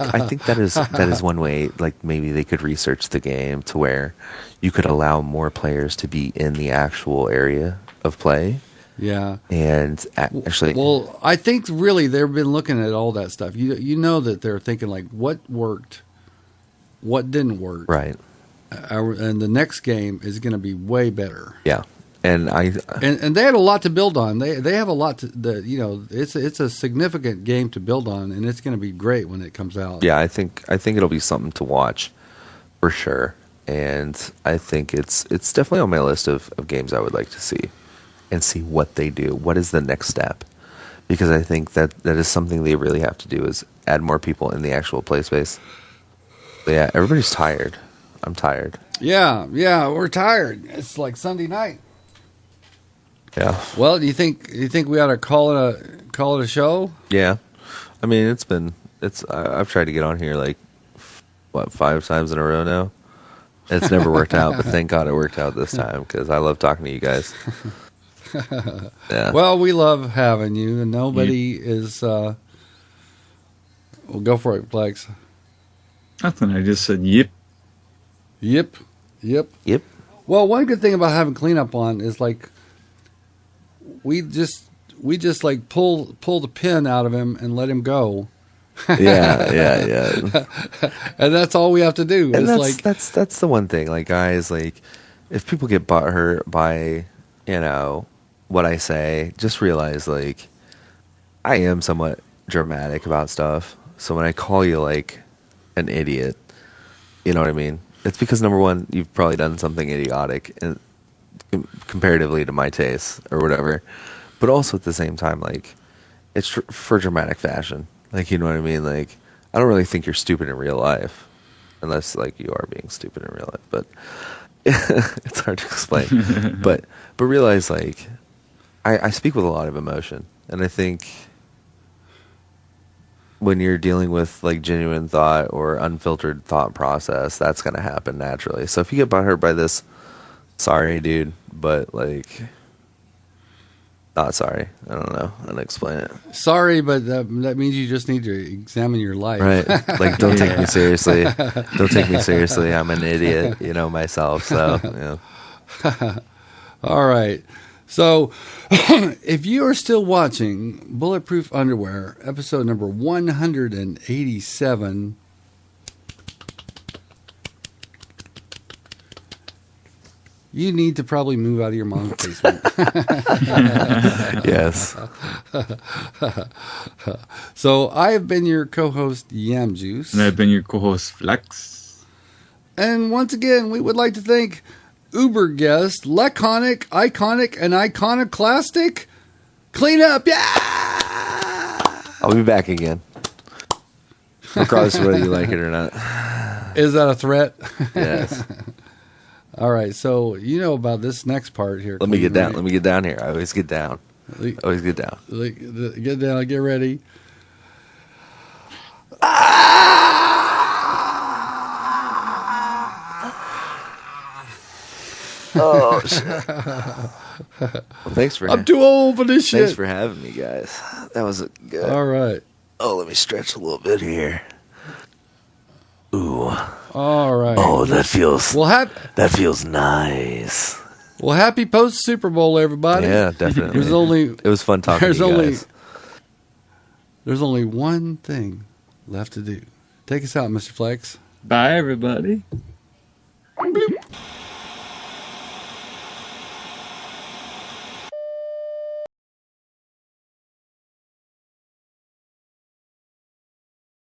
I think that is one way, like, maybe they could research the game to where you could allow more players to be in the actual area of play. Yeah. And actually, well, I think really they've been looking at all that stuff. You know that they're thinking like, what worked, what didn't work, right? And the next game is going to be way better. Yeah. And and they had a lot to build on. They have a lot to, you know, it's a significant game to build on, and it's going to be great when it comes out. Yeah, I think it'll be something to watch for sure. And I think it's definitely on my list of games I would like to see and see what they do. What is the next step? Because I think that is something they really have to do, is add more people in the actual play space. But yeah, everybody's tired. I'm tired. Yeah, we're tired. It's like Sunday night. Yeah. Well, do you think we ought to call it a show? Yeah. I mean, I've tried to get on here like 5 times in a row now. It's never worked out, but thank God it worked out this time, because I love talking to you guys. Yeah. Well, we love having you, and nobody is. Well, go for it, Flex. Nothing. I just said yip. Yep. Well, one good thing about having cleanup on is like we just like pull the pin out of him and let him go. Yeah. And that's all we have to do. And It's that's the one thing. Like, guys, like, if people get butthurt by, you know, what I say, just realize, like, I am somewhat dramatic about stuff. So when I call you like an idiot, you know what I mean? It's because, number one, you've probably done something idiotic and comparatively to my taste or whatever. But also at the same time, like, it's for dramatic fashion. Like, you know what I mean? Like, I don't really think you're stupid in real life, unless, like, you are being stupid in real life. But It's hard to explain, but realize like I speak with a lot of emotion, and I think when you're dealing with like genuine thought or unfiltered thought process, that's going to happen naturally. So if you get butthurt by this, sorry, dude, but like, not sorry. I don't know how to explain it. Sorry, but that means you just need to examine your life. Right. Like, don't take me seriously. Don't take me seriously. I'm an idiot, myself. So, All right. So, if you are still watching Bulletproof Underwear, episode number 187, you need to probably move out of your mom's basement. Yes. So, I have been your co-host, Yam Juice. And I've been your co-host, Flex. And once again, we would like to thank Uber guest, laconic, iconic, and iconoclastic. Clean up, yeah! I'll be back again. Regardless of whether you like it or not. Is that a threat? Yes. All right, so you know about this next part here. Let me get Clean, down. right? Let me get down here. I always get down. Always get down. Get down, get ready. Oh, shit. Well, thanks for I'm too old for this shit. Thanks for having me, guys. That was good. All right. Oh, let me stretch a little bit here. Ooh. All right. Oh, that feels that feels nice. Well, happy post Super Bowl, everybody. Yeah, definitely. It was fun talking to you guys. There's only one thing left to do. Take us out, Mr. Flex. Bye, everybody. Bloop.